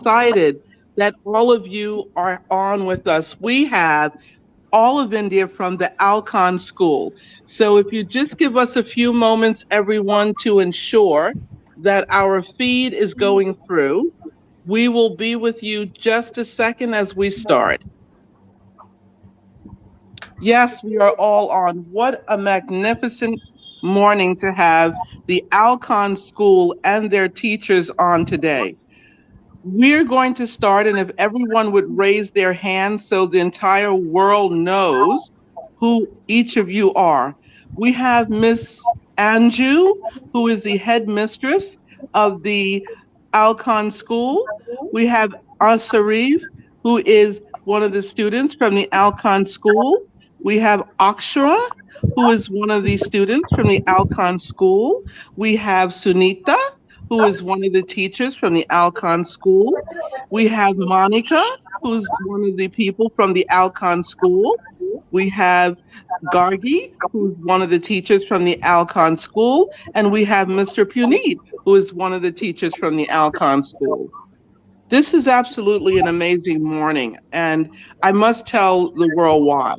excited that all of you are on with us. We have all of India from the Alcon School. So if you just give us a few moments, everyone, to ensure that our feed is going through, we will be with you just a second as we start. Yes, we are all on. What a magnificent morning to have the Alcon School and their teachers on today. We're going to start, and if everyone would raise their hands so the entire world knows who each of you are. We have Miss Anju, who is the headmistress of the Alcon School. We have Asarif, who is one of the students from the Alcon School. We have Akshara, who is one of the students from the Alcon School. We have Sunita, who is one of the teachers from the Alcon School. We have Monica, who's one of the people from the Alcon School. We have Gargi, who's one of the teachers from the Alcon School. And we have Mr. Puneet, who is one of the teachers from the Alcon School. This is absolutely an amazing morning, and I must tell the world why.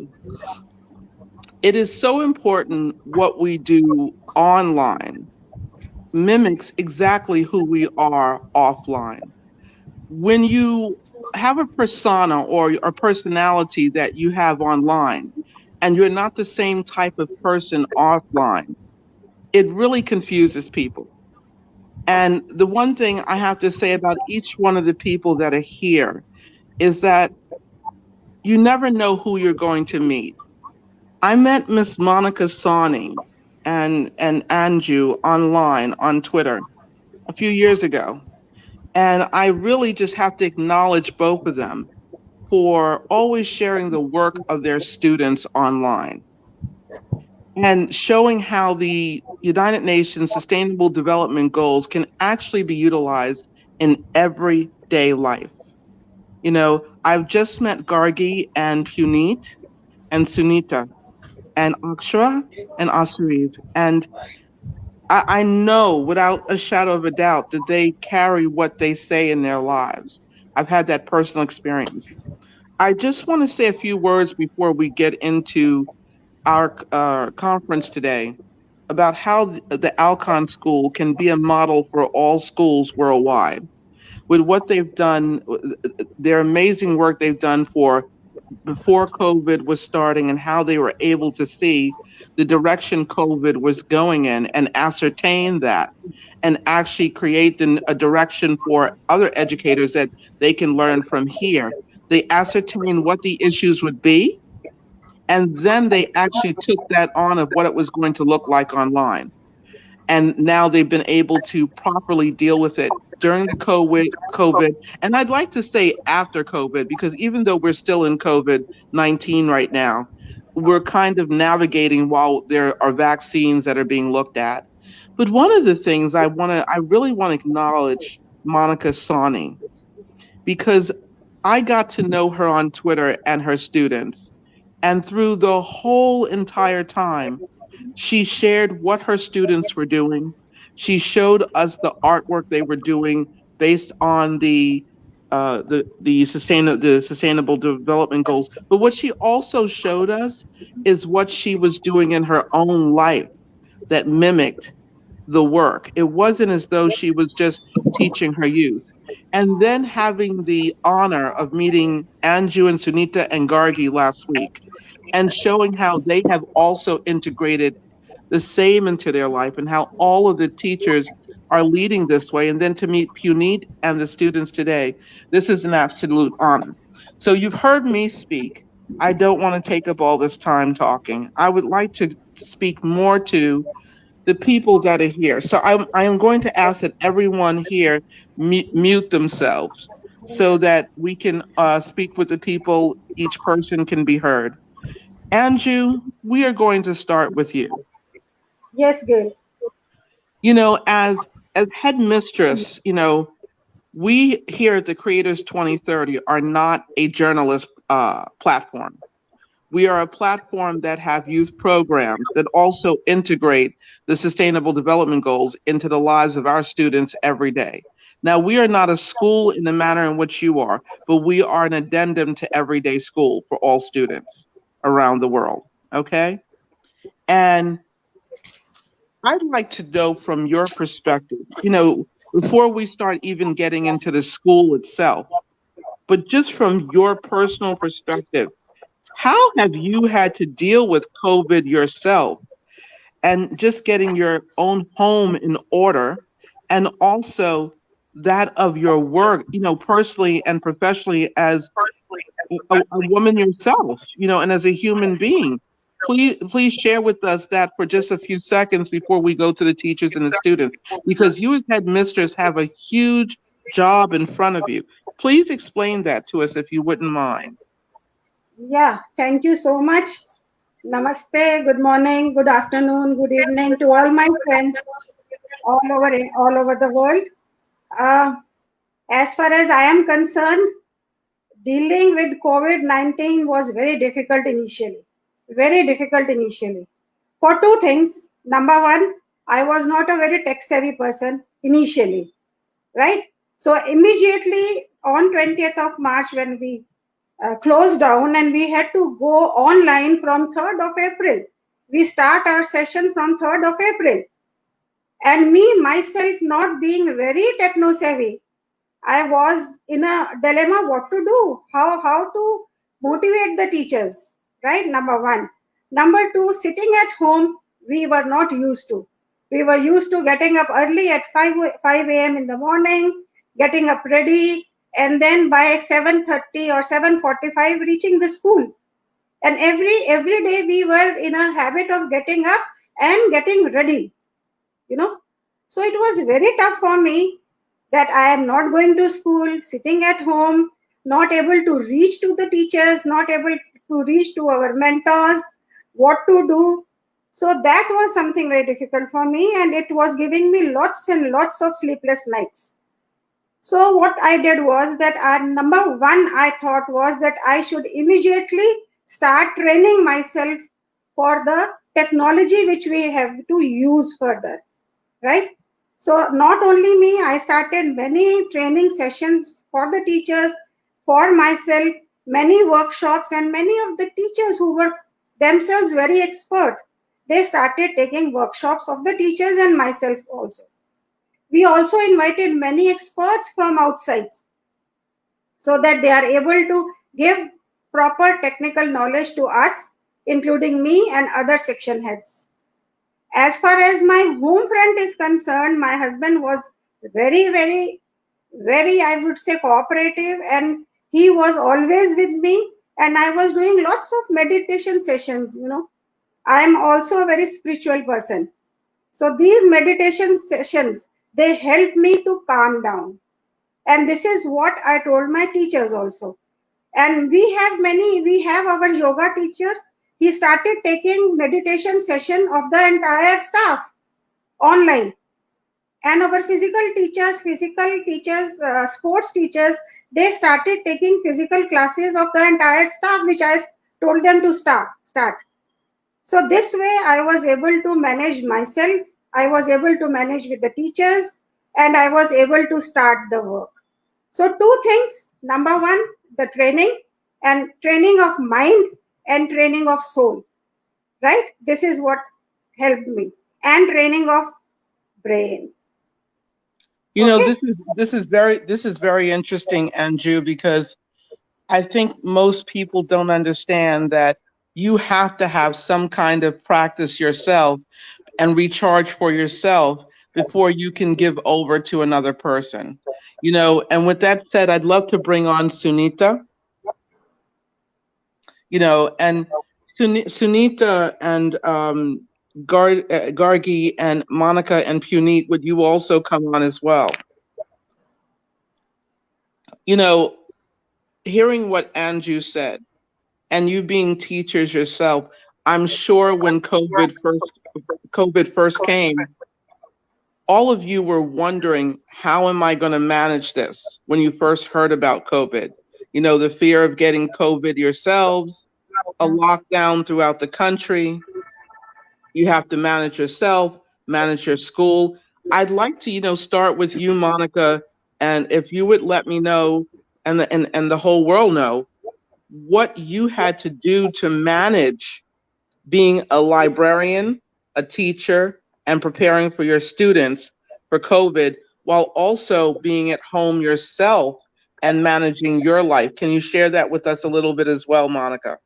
It is so important what we do online mimics exactly who we are offline. When you have a persona or a personality that you have online and you're not the same type of person offline, it really confuses people. And the one thing I have to say about each one of the people that are here is that you never know who you're going to meet. I met Miss Monica Sawning and Anju online on Twitter a few years ago. And I really just have to acknowledge both of them for always sharing the work of their students online and showing how the United Nations Sustainable Development Goals can actually be utilized in everyday life. You know, I've just met Gargi and Puneet and Sunita and Akshara and Asarif, and I know without a shadow of a doubt that they carry what they say in their lives. I've had that personal experience. I just want to say a few words before we get into our conference today about how the Alcon School can be a model for all schools worldwide. With what they've done, their amazing work they've done for before COVID was starting and how they were able to see the direction COVID was going in and ascertain that and actually create a direction for other educators that they can learn from here. They ascertained what the issues would be, and then they actually took that on of what it was going to look like online. And now they've been able to properly deal with it during the COVID, and I'd like to say after COVID, because even though we're still in COVID-19 right now, we're kind of navigating while there are vaccines that are being looked at. But one of the things I really want to acknowledge Monica Sawhney, because I got to know her on Twitter and her students. And through the whole entire time, she shared what her students were doing. She showed us the artwork they were doing based on the sustainable development goals. But what she also showed us is what she was doing in her own life that mimicked the work. It wasn't as though she was just teaching her youth. And then having the honor of meeting Anju and Sunita and Gargi last week and showing how they have also integrated the same into their life and how all of the teachers are leading this way. And then to meet Puneet and the students today, this is an absolute honor. So you've heard me speak. I don't want to take up all this time talking. I would like to speak more to the people that are here. So I am going to ask that everyone here mute themselves so that we can speak with the people, each person can be heard. Anju, we are going to start with you. Yes, girl. You know, as headmistress, you know, we here at the Creators 2030 are not a journalist platform. We are a platform that have youth programs that also integrate the sustainable development goals into the lives of our students every day. Now, we are not a school in the manner in which you are, but we are an addendum to everyday school for all students around the world. Okay? And I'd like to know from your perspective, before we start even getting into the school itself, but just from your personal perspective, how have you had to deal with COVID yourself and just getting your own home in order and also that of your work, personally and professionally as a woman yourself, and as a human being? Please share with us that for just a few seconds before we go to the teachers and the students, because you as headmistress have a huge job in front of you. Please explain that to us if you wouldn't mind. Yeah, thank you so much. Namaste, good morning, good afternoon, good evening to all my friends all over the world. Uh, as far as I am concerned, dealing with COVID-19 was very difficult initially. Very difficult initially. For two things. Number one, I was not a very tech savvy person initially, right? So immediately on 20th of March, when we closed down and we had to go online from 3rd of April. We start our session from 3rd of April. And me, myself, not being very techno savvy, I was in a dilemma what to do, how to motivate the teachers, right? Number one. Number two, sitting at home, we were not used to. We were used to getting up early at 5 a.m. in the morning, getting up ready, and then by 7:30 or 7:45 reaching the school. And every day we were in a habit of getting up and getting ready, you know. So it was very tough for me that I am not going to school, sitting at home, not able to reach to the teachers, not able to reach to our mentors, what to do. So that was something very difficult for me, and it was giving me lots and lots of sleepless nights. So what I did was that number one I thought was that I should immediately start training myself for the technology which we have to use further, right? So not only me, I started many training sessions for the teachers, for myself, many workshops, and many of the teachers who were themselves very expert, they started taking workshops of the teachers and myself also. We also invited many experts from outside so that they are able to give proper technical knowledge to us, including me and other section heads. As far as my home front is concerned, my husband was very, I would say, cooperative, and he was always with me. And I was doing lots of meditation sessions. I am also a very spiritual person. So these meditation sessions, they helped me to calm down. And this is what I told my teachers also. And we have our yoga teacher. He started taking meditation session of the entire staff online. And our physical teachers, sports teachers, they started taking physical classes of the entire staff, which I told them to start. So this way I was able to manage myself, I was able to manage with the teachers, and I was able to start the work. So two things. Number one, the training, and training of mind and training of soul, right? This is what helped me, and training of brain. Okay. This is very interesting, Anju, because I think most people don't understand that you have to have some kind of practice yourself and recharge for yourself before you can give over to another person. And with that said, I'd love to bring on Sunita, and Sunita and Gargi and Monica and Puneet, would you also come on as well? You know, Hearing what Anju said, and you being teachers yourself, I'm sure when COVID first came, all of you were wondering, how am I going to manage this when you first heard about COVID? The fear of getting COVID yourselves, a lockdown throughout the country. You have to manage yourself, manage your school. I'd like to, start with you, Monica. And if you would let me know, and the whole world know, what you had to do to manage being a librarian, a teacher, and preparing for your students for COVID, while also being at home yourself and managing your life. Can you share that with us a little bit as well, Monica?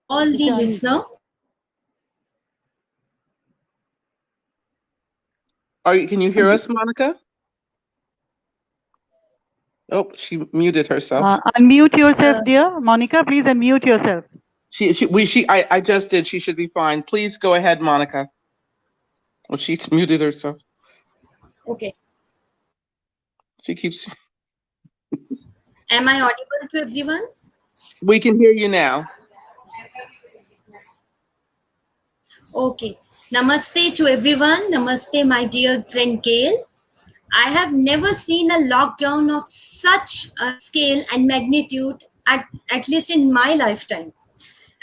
All the listener. Can you hear us, Monica? Oh, she muted herself. Unmute yourself, dear. Monica, please unmute yourself. I just did. She should be fine. Please go ahead, Monica. Well, she muted herself. Okay. She keeps. Am I audible to everyone? We can hear you now. Okay. Namaste to everyone. Namaste, my dear friend Gail. I have never seen a lockdown of such a scale and magnitude, at least in my lifetime.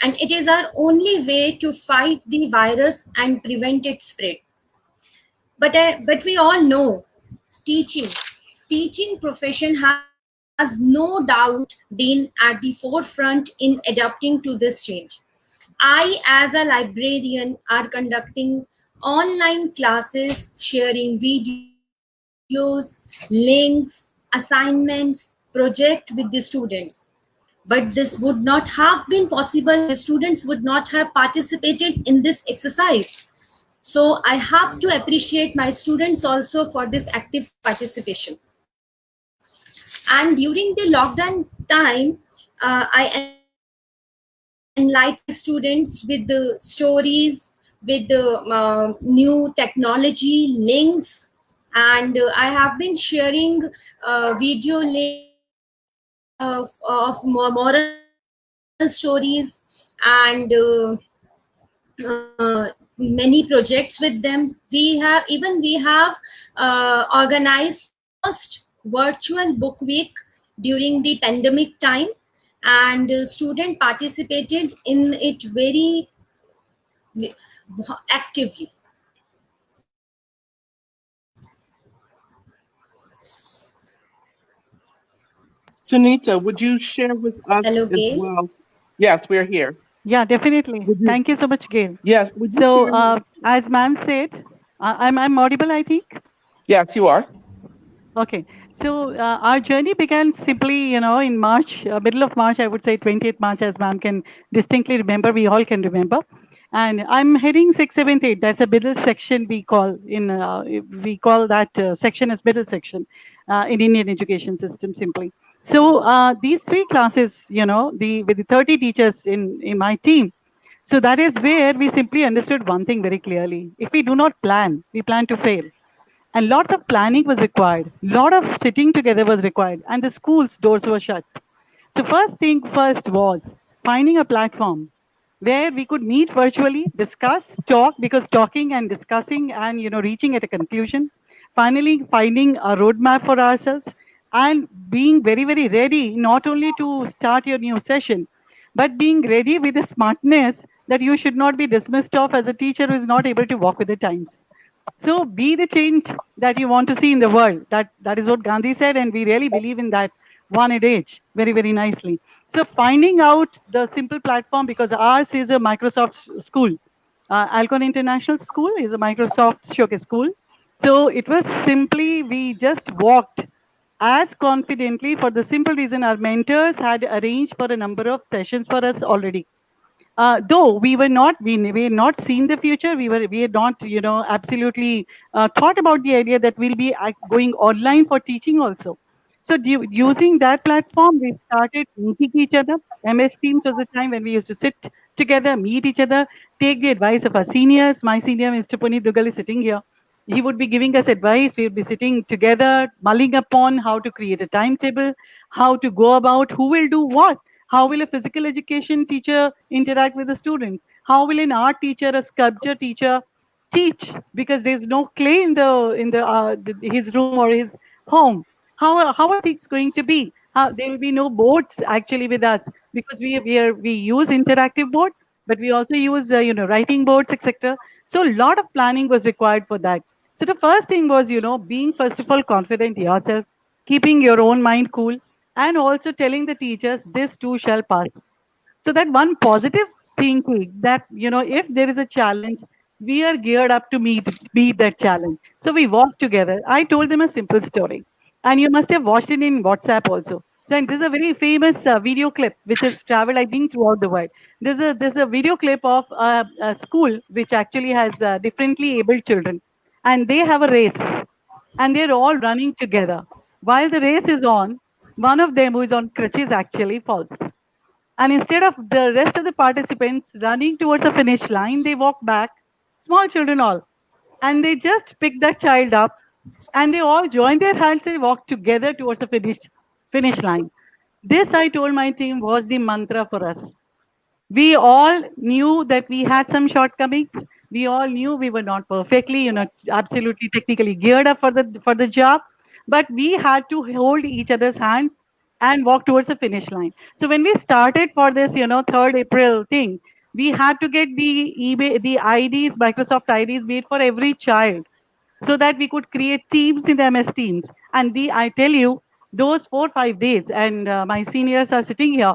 And it is our only way to fight the virus and prevent its spread. But we all know teaching profession has no doubt been at the forefront in adapting to this change. I, as a librarian, are conducting online classes, sharing videos, links, assignments, project with the students. But this would not have been possible if the students would not have participated in this exercise. So I have to appreciate my students also for this active participation. And during the lockdown time, I enlighten my students with the stories, with the new technology links, and I have been sharing video links of moral stories and many projects with them. We have organized first virtual book week during the pandemic time, and students participated in it very actively. Sunita, would you share with us Hello, as Gail. well? Yes, we're here. Yeah, definitely. Thank you so much, Gail. Yes. So, as ma'am said, I'm audible, I think. Yes, you are. Okay. So our journey began simply, in March, middle of March, I would say 20th March, as ma'am can distinctly remember, we all can remember. And I'm heading 6th, 7th, 8th. That's a middle section we call that section as middle section in Indian education system simply. So these three classes, with the 30 teachers in my team. So that is where we simply understood one thing very clearly. If we do not plan, we plan to fail. And lots of planning was required. Lot of sitting together was required. And the school's doors were shut. So first thing first was finding a platform where we could meet virtually, discuss, talk, because talking and discussing and reaching at a conclusion. Finally, finding a roadmap for ourselves and being very, very ready, not only to start your new session, but being ready with the smartness that you should not be dismissed of as a teacher who is not able to walk with the times. So be the change that you want to see in the world. That is what Gandhi said, and we really believe in that one age very, very nicely. So finding out the simple platform, because ours is a Microsoft school. Alcon International School is a Microsoft Showcase school. So it was simply, we just walked as confidently for the simple reason our mentors had arranged for a number of sessions for us already. Though we were not, we had not seen the future. We had not, absolutely thought about the idea that we'll be going online for teaching also. So using that platform, we started meeting each other. MS Teams was the time when we used to sit together, meet each other, take the advice of our seniors. My senior, Mr. Puneet Dugal, is sitting here. He would be giving us advice. We would be sitting together, mulling upon how to create a timetable, how to go about, who will do what. How will a physical education teacher interact with the students? How will an art teacher, a sculpture teacher teach? Because there's no clay in his room or his home. How are things going to be? There will be no boards actually with us. because we use interactive board, but we also use writing boards, etc. So a lot of planning was required for that. So the first thing was being first of all confident yourself, keeping your own mind cool, and also telling the teachers this too shall pass. So that one positive thinking that if there is a challenge, we are geared up to meet that challenge. So we walk together. I told them a simple story, and you must have watched it in WhatsApp also. So this is a very famous video clip which has traveled, I think, throughout the world. There's a video clip of a school which actually has differently abled children, and they have a race, and they're all running together. While the race is on, one of them who is on crutches actually falls, and instead of the rest of the participants running towards the finish line, they walk back, small children all, and they just pick that child up, and they all join their hands and walk together towards the finish line. This, I told my team, was the mantra for us. We all knew that we had some shortcomings. We all knew we were not perfectly, absolutely technically geared up for the job, but we had to hold each other's hands and walk towards the finish line. So when we started for this, 3rd April thing, we had to get the IDs, Microsoft IDs made for every child, so that we could create teams in the MS Teams. And I tell you, those 4 5 days, and my seniors are sitting here,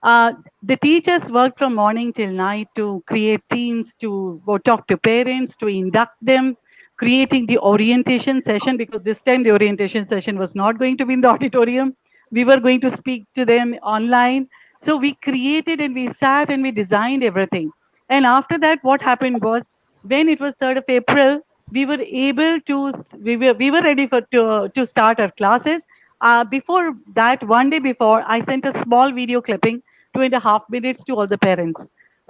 the teachers worked from morning till night to create teams, to go talk to parents, to induct them, creating the orientation session, because this time the orientation session was not going to be in the auditorium. We were going to speak to them online. So we created and we sat and we designed everything. And after that, what happened was, when it was 3rd of April, we were able to, we were ready to start our classes. Before that, one day before, I sent a small video clipping, 2.5 minutes, to all the parents,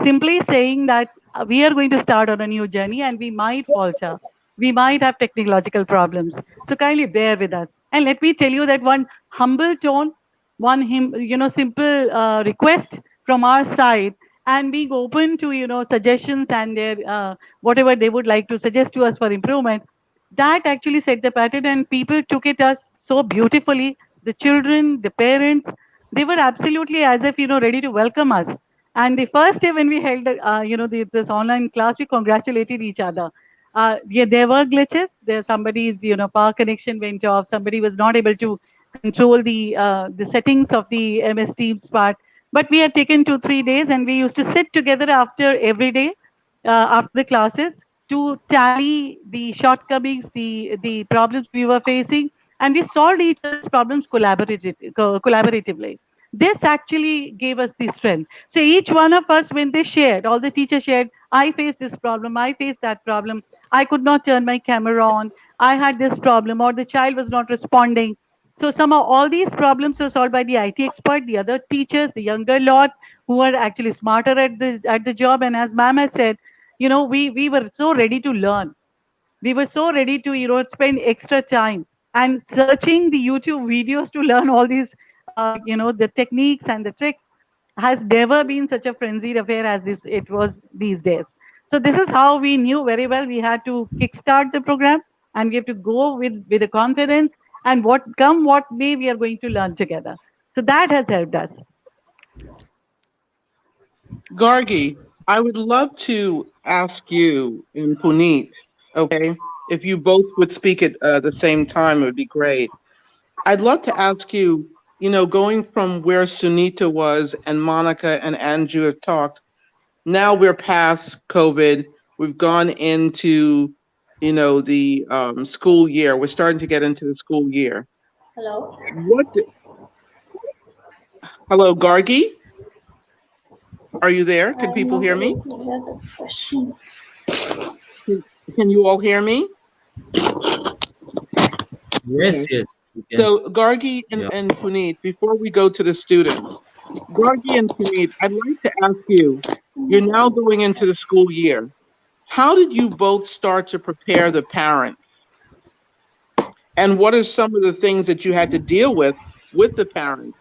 simply saying that we are going to start on a new journey and we might falter. We might have technological problems. So kindly bear with us. And let me tell you that one humble tone, simple request from our side, and being open to, suggestions and their whatever they would like to suggest to us for improvement, that actually set the pattern, and people took it us so beautifully. The children, the parents, they were absolutely as if ready to welcome us. And the first day when we held this online class, we congratulated each other. Yeah, there were glitches. There somebody's power connection went off. Somebody was not able to control the settings of the MS Teams part. But we had taken 2 3 days, and we used to sit together after every day, after the classes, to tally the shortcomings, the problems we were facing, and we solved each other's problems collaboratively. This actually gave us the strength. So each one of us, when they shared, all the teachers shared, I faced this problem, I faced that problem, I could not turn my camera on, I had this problem, or the child was not responding. So somehow all these problems were solved by the IT expert, the other teachers, the younger lot who were actually smarter at the job. And as ma'am has said, we were so ready to learn. We were so ready to spend extra time and searching the YouTube videos to learn all these the techniques and the tricks. Has never been such a frenzied affair as this it was these days. So this is how we knew very well we had to kickstart the program, and we have to go with the confidence, and what may, we are going to learn together. So that has helped us. Gargi, I would love to ask you and Puneet, okay, if you both would speak at the same time, it would be great. I'd love to ask you, going from where Sunita was and Monica and Andrew have talked, now we're past COVID. We've gone into, the school year. We're starting to get into the school year. Hello. Hello, Gargi? Are you there? Can people hear me? Can you all hear me? Yes, yes. So, Gargi and Puneet, before we go to the students, Gargi and Puneet, I'd like to ask you, you're now going into the school year. How did you both start to prepare the parents? And what are some of the things that you had to deal with the parents,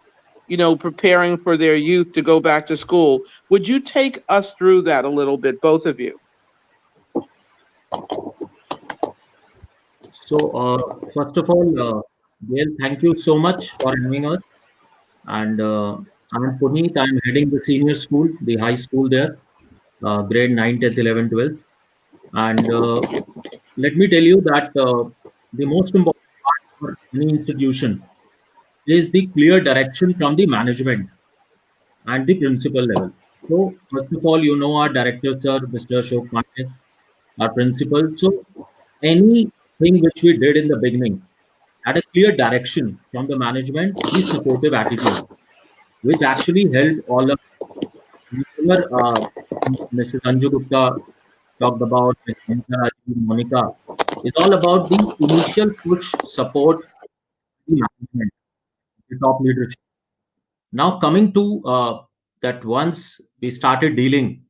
preparing for their youth to go back to school? Would you take us through that a little bit, both of you? So, first of all, Gail, thank you so much for having us. And I'm Puneet. I'm heading the senior school, the high school there, grade 9, 10th, 11th, 12th. And let me tell you that the most important part for any institution is the clear direction from the management and the principal level. So, first of all, our director, sir, Mr. Ashok Pandey, our principal. So, anything which we did in the beginning had a clear direction from the management, the supportive attitude, which actually helped all of whatever Mrs. Anju Gupta talked about, Ms. Monica Rajiv, Monica, is all about the initial push support the management, the top leadership. Now, coming to that, once we started dealing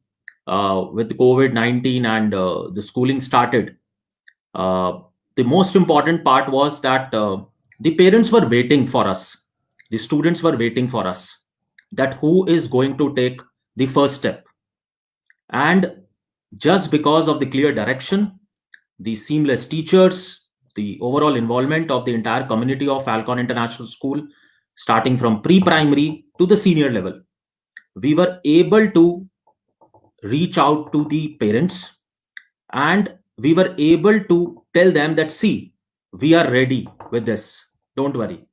with COVID-19 and the schooling started, uh, the most important part was that the parents were waiting for us, the students were waiting for us, that who is going to take the first step. And just because of the clear direction, the seamless teachers, the overall involvement of the entire community of Alcon International School, starting from pre primary to the senior level, we were able to reach out to the parents, and we were able to tell them that, see, we are ready with this, don't worry.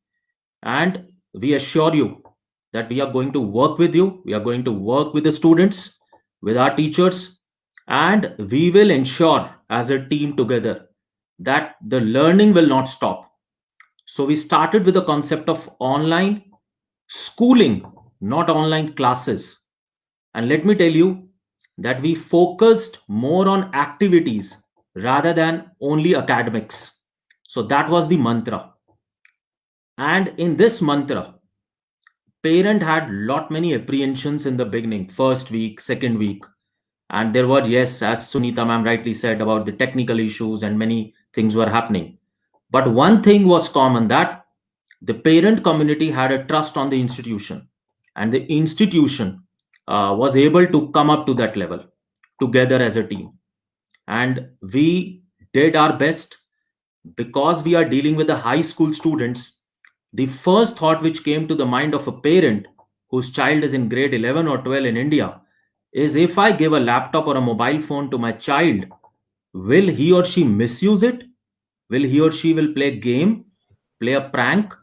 And we assure you that we are going to work with you, we are going to work with the students, with our teachers, and we will ensure as a team together that the learning will not stop. So we started with the concept of online schooling, not online classes. And let me tell you that we focused more on activities rather than only academics. So that was the mantra. And in this mantra, parent had lot many apprehensions in the beginning, first week, second week. And there were, yes, as Sunita ma'am rightly said, about the technical issues and many things were happening. But one thing was common, that the parent community had a trust on the institution, and the institution was able to come up to that level together as a team. And we did our best. Because we are dealing with the high school students, the first thought which came to the mind of a parent whose child is in grade 11 or 12 in India is, if I give a laptop or a mobile phone to my child, will he or she misuse it? Will he or she will play game, play a prank?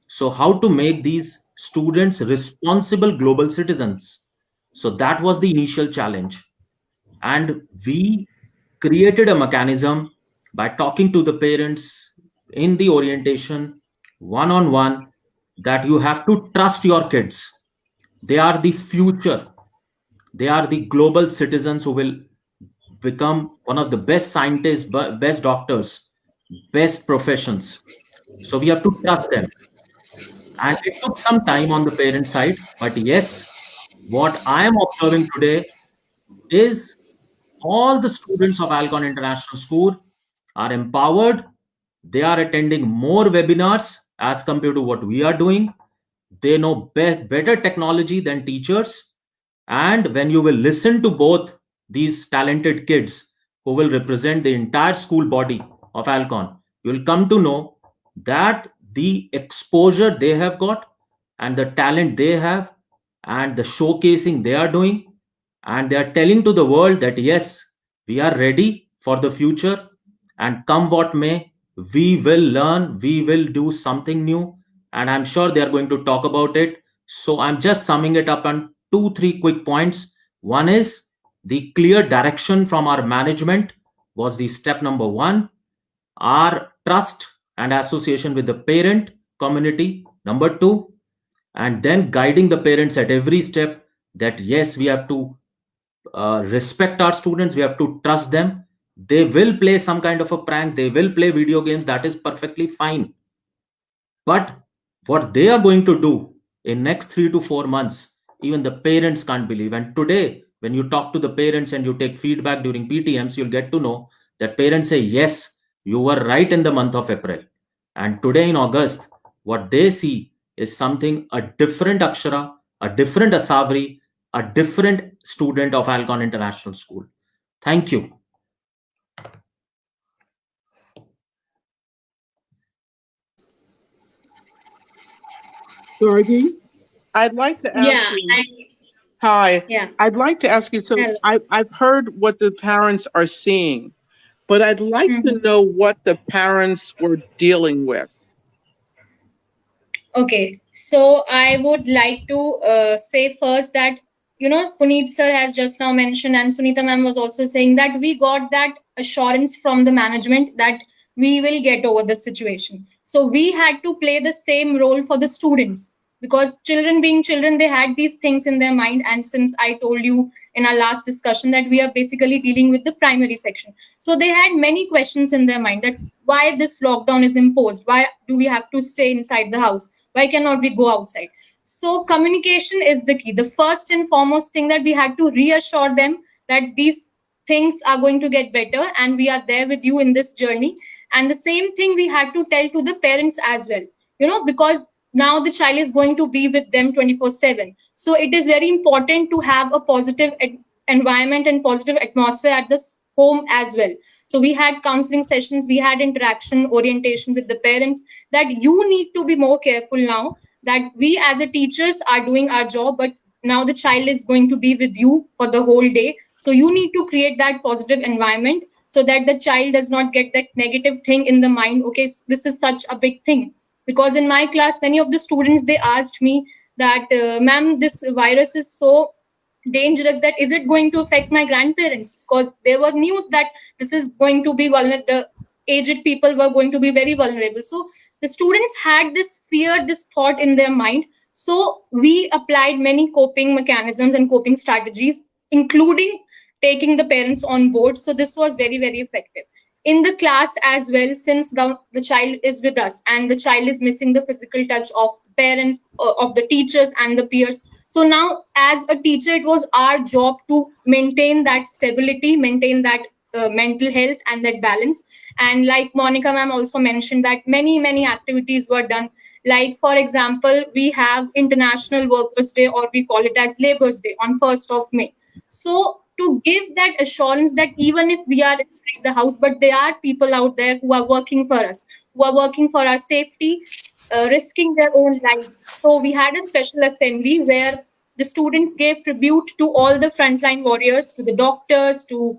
So how to make these students responsible global citizens? So that was the initial challenge. And we created a mechanism by talking to the parents in the orientation one on one, that you have to trust your kids. They are the future, they are the global citizens who will become one of the best scientists, best doctors, best professions. So we have to trust them. And it took some time on the parent side. But yes, what I am observing today is all the students of Alcon International School are empowered. They are attending more webinars as compared to what we are doing. They know better technology than teachers. And when you will listen to both these talented kids who will represent the entire school body of Alcon, you will come to know that the exposure they have got and the talent they have and the showcasing they are doing, and they are telling to the world that yes, we are ready for the future, and come what may, we will learn, we will do something new, and I'm sure they are going to talk about it. So I'm just summing it up on 2 3 quick points. One is the clear direction from our management was the step number one. Our trust and association with the parent community, number two. And then guiding the parents at every step, that yes, we have to respect our students, we have to trust them. They will play some kind of a prank, they will play video games, that is perfectly fine. But what they are going to do in next 3 to 4 months, even the parents can't believe. And today, when you talk to the parents and you take feedback during PTMs, you'll get to know that parents say, yes, you were right in the month of April. And today in August, what they see is something, a different Akshara, a different Asavri, a different student of Alcon International School. Thank you. Sorry. I'd like to ask Yeah, you, hi, yeah. I'd like to ask you, so Hello. I've heard what the parents are seeing, but I'd like to Mhm. know what the parents were dealing with. Okay, so I would like to say first that Puneet sir has just now mentioned, and Sunita ma'am was also saying that we got that assurance from the management that we will get over the situation. So we had to play the same role for the students, because children being children, they had these things in their mind. And since I told you in our last discussion that we are basically dealing with the primary section, so they had many questions in their mind that why this lockdown is imposed, why do we have to stay inside the house, why cannot we go outside. So communication is the key, the first and foremost thing, that we had to reassure them that these things are going to get better and we are there with you in this journey. And the same thing we had to tell to the parents as well, because now the child is going to be with them 24/7. So it is very important to have a positive environment and positive atmosphere at this home as well. So we had counseling sessions, we had interaction orientation with the parents, that you need to be more careful now, that we as a teachers are doing our job, but now the child is going to be with you for the whole day. So you need to create that positive environment so that the child does not get that negative thing in the mind, okay, this is such a big thing. Because in my class, many of the students, they asked me that, ma'am, this virus is so dangerous, that is it going to affect my grandparents, because there were news that this is going to be vulnerable, the aged people were going to be very vulnerable. So the students had this fear, this thought in their mind. So we applied many coping mechanisms and coping strategies, including taking the parents on board. So this was very, very effective in the class as well, since the child is with us and the child is missing the physical touch of the parents, of the teachers and the peers. So now, as a teacher, it was our job to maintain that stability, maintain that mental health and that balance. And like Monica ma'am also mentioned, that many, many activities were done. Like, for example, we have International Workers' Day, or we call it as Labor's Day, on 1st of May. So to give that assurance that even if we are inside the house, but there are people out there who are working for us, who are working for our safety, risking their own lives. So we had a special assembly where the students gave tribute to all the frontline warriors, to the doctors, to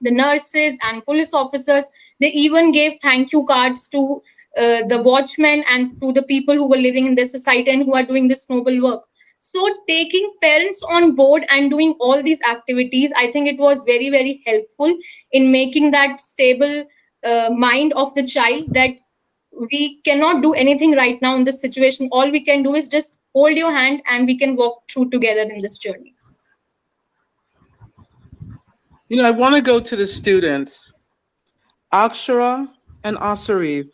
the nurses and police officers. They even gave thank you cards to the watchmen and to the people who were living in this society and who are doing this noble work. So taking parents on board and doing all these activities, I think it was very, very helpful in making that stable mind of the child, that we cannot do anything right now in this situation. All we can do is just hold your hand and we can walk through together in this journey. I want to go to the students, Akshara and Asarif.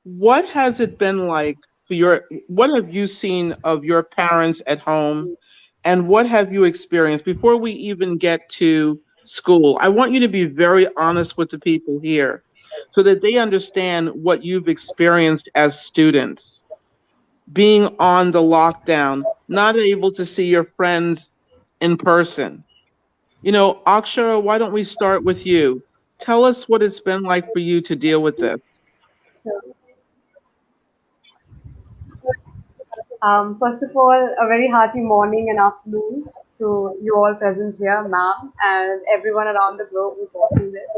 What has it been like what have you seen of your parents at home, and what have you experienced before we even get to school? I want you to be very honest with the people here so that they understand what you've experienced as students, being on the lockdown, not able to see your friends in person. Akshara, why don't we start with you? Tell us what it's been like for you to deal with this. First of all, a very hearty morning and afternoon to you all present here, ma'am, and everyone around the globe who's watching this.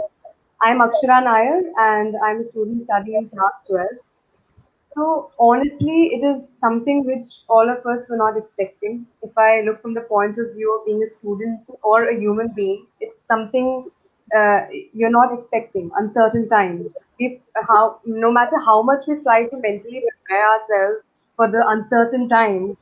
I'm Akshara Nair, and I'm a student studying class 12. So honestly, it is something which all of us were not expecting. If I look from the point of view of being a student or a human being, it's something you're not expecting. Uncertain times. If how no matter how much we try to mentally prepare ourselves for the uncertain times,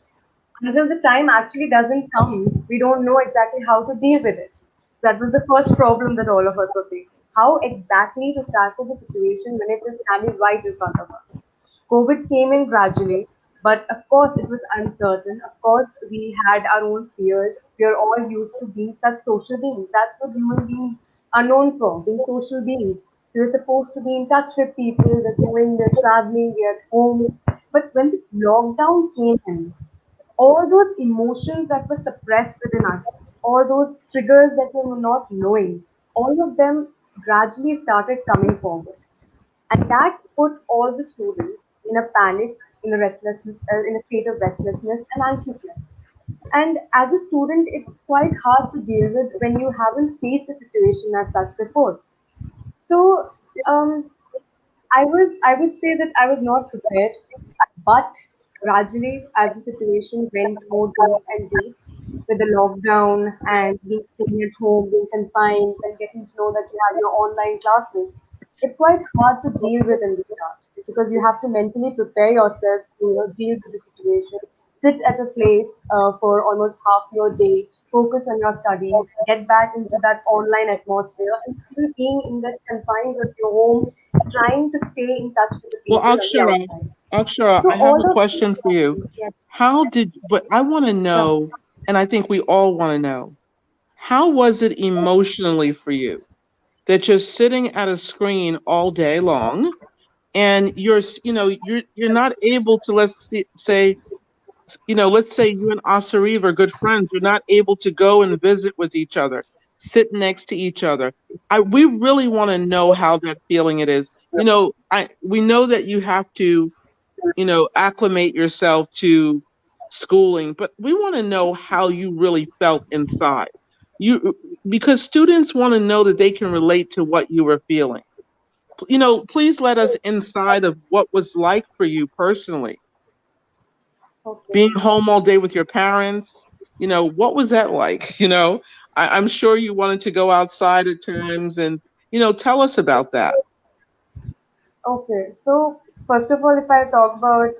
until the time actually doesn't come, we don't know exactly how to deal with it. That was the first problem that all of us were facing. How exactly to tackle the situation when it is standing right in front of us. COVID came in gradually, but of course it was uncertain. Of course, we had our own fears. We are all used to being such social beings. That's what human beings are known for, being social beings. So we're supposed to be in touch with people, we're going, we're traveling, we're at home. But when this lockdown came in, all those emotions that were suppressed within us, all those triggers that we were not knowing, all of them gradually started coming forward. And that put all the students in a panic, in a in a state of restlessness and anxiousness. And as a student, it's quite hard to deal with when you haven't faced a situation as such before. So um, I would say that I was not prepared, but gradually, as the situation went more deep and deep, with the lockdown and being staying at home, being confined, and getting to know that you have your online classes, it's quite hard to deal with in the start because you have to mentally prepare yourself to deal with the situation. Sit at a place for almost half your day, focus on your studies, get back into that online atmosphere, and still being in that confines of your home, trying to stay in touch with the Well, people on the outside. Akshara, So I have all a of question for you. yes, But I want to sure. know, and I think we all want to know, how was it emotionally for you that you're sitting at a screen all day long and you're not able to, say, let's say you and Asariv are good friends. You're not able to go and visit with each other, sit next to each other. We really want to know how that feeling it is. We know that you have to, acclimate yourself to schooling, but we want to know how you really felt inside. Because students want to know that they can relate to what you were feeling. Please let us inside of what was like for you personally. Being Okay. home all day with your parents, what was that like? I'm sure you wanted to go outside at times and, tell us about that. Okay, so first of all, if I talk about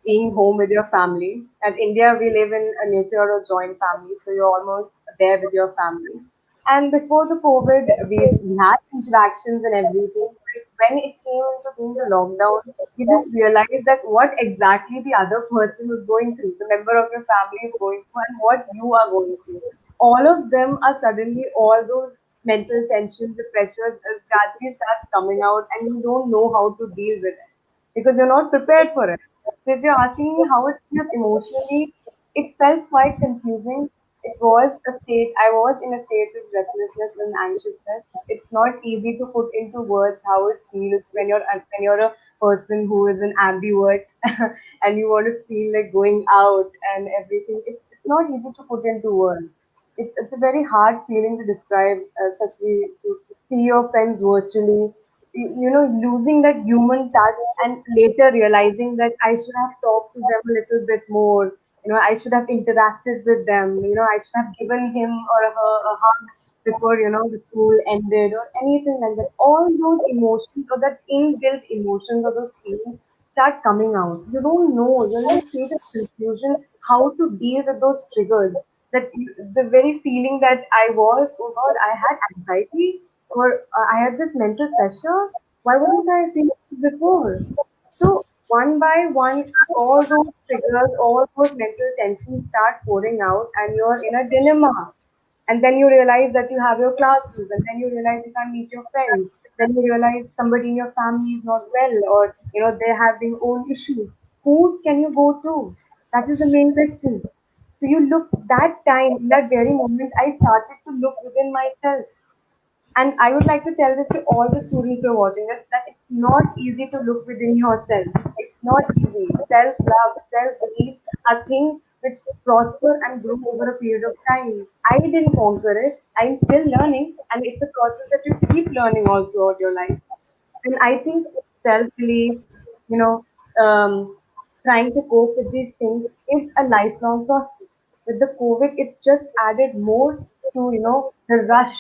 being home with your family, at India we live in a nature or a joint family, so you're almost there with your family. And before the COVID, we had interactions and everything. But when it came into being the lockdown, you just realized that what exactly the other person was going through, the member of your family is going through, and what you are going through. All of them are suddenly all those mental tensions, the pressures gradually starts coming out, and you don't know how to deal with it because you're not prepared for it. So if you're asking me how it feels emotionally, it felt quite confusing. It was a state, I was in a state of restlessness and anxiousness. It's not easy to put into words how it feels when you're a person who is an ambivert and you want to feel like going out and everything. It's not easy to put into words. It's a very hard feeling to describe, especially to see your friends virtually, losing that human touch and later realizing that I should have talked to them a little bit more. I should have interacted with them. I should have given him or her a hug before, the school ended or anything like that. All those emotions or that inbuilt emotions or those feelings start coming out. You don't know. You're in a state of confusion how to deal with those triggers. The very feeling that I was, oh God, I had anxiety or I had this mental pressure. Why wasn't I feeling this before? So one by one, all those triggers, all those mental tensions start pouring out, and you're in a dilemma. And then you realize that you have your classes, and then you realize you can't meet your friends. Then you realize somebody in your family is not well, or they have their own issues. Who can you go to? That is the main question. So you look that time, in that very moment, I started to look within myself. And I would like to tell this to all the students who are watching us that it's not easy to look within yourself. It's not easy. Self love, self belief are things which prosper and grow over a period of time. I didn't conquer it. I'm still learning, and it's a process that you keep learning all throughout your life. And I think self belief, you know, trying to cope with these things is a lifelong process. With the COVID, it just added more to, the rush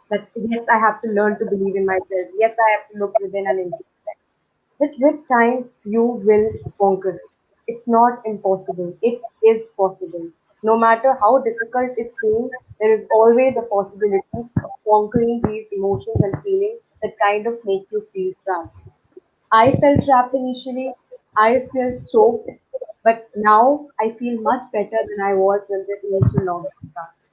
that yes, I have to learn to believe in myself. Yes, I have to look within and introspect. With time, you will conquer it. It's not impossible. It is possible. No matter how difficult it seems, there is always a possibility of conquering these emotions and feelings that kind of make you feel trapped. I felt trapped initially. I felt choked, but now I feel much better than I was when the initial lockdown started.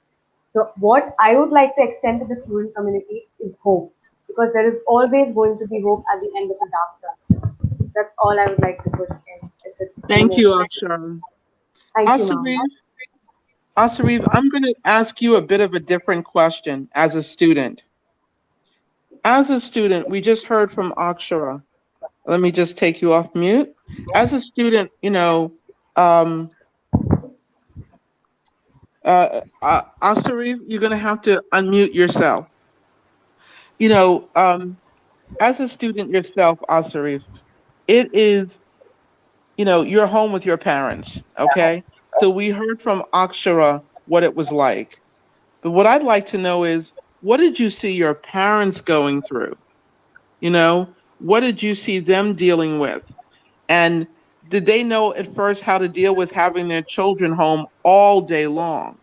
So, what I would like to extend to the student community is hope, because there is always going to be hope at the end of the dark tunnel. That's all I would like to put in. If it's Thank you, emotional. Akshara. Thank you, ma'am. Asariv, I'm going to ask you a bit of a different question as a student. As a student, we just heard from Akshara Let me just take you off mute. As a student, um, Asarif, you're going to have to unmute yourself. As a student yourself, Asarif, it is, you're home with your parents, okay? So we heard from Akshara what it was like. But what I'd like to know is, what did you see your parents going through? What did you see them dealing with? And did they know at first how to deal with having their children home all day long?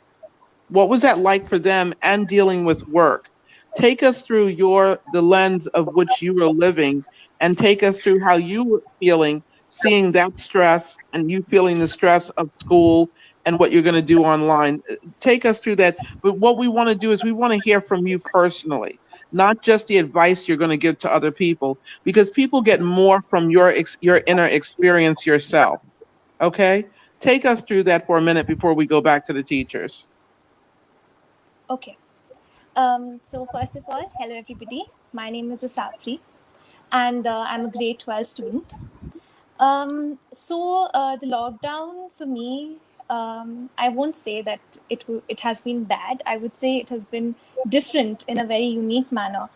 What was that like for them and dealing with work? Take us through the lens of which you were living, and take us through how you were feeling seeing that stress and you feeling the stress of school and what you're going to do online. Take us through that. But what we want to do is we want to hear from you personally, not just the advice you're going to give to other people, because people get more from your inner experience yourself. Okay? Take us through that for a minute before we go back to the teachers. Okay. So first of all, hello everybody. My name is Asafri, and I'm a grade 12 student. The lockdown for me, I won't say that it has been bad. I would say it has been different in a very unique manner.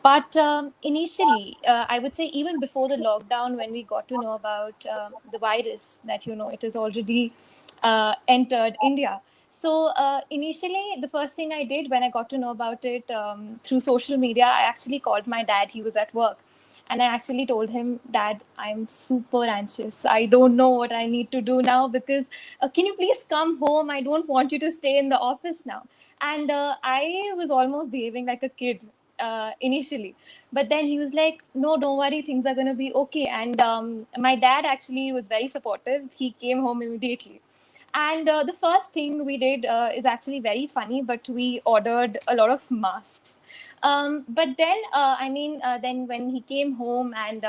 But initially, I would say even before the lockdown, when we got to know about the virus, that it has already entered India. So initially, the first thing I did when I got to know about it through social media, I actually called my dad. He was at work. And I actually told him, Dad, I'm super anxious. I don't know what I need to do now because can you please come home? I don't want you to stay in the office now. And I was almost behaving like a kid initially. But then he was like, no, don't worry, things are going to be okay. And my dad actually was very supportive. He came home immediately. And the first thing we did is actually very funny, but we ordered a lot of masks. But then, then when he came home and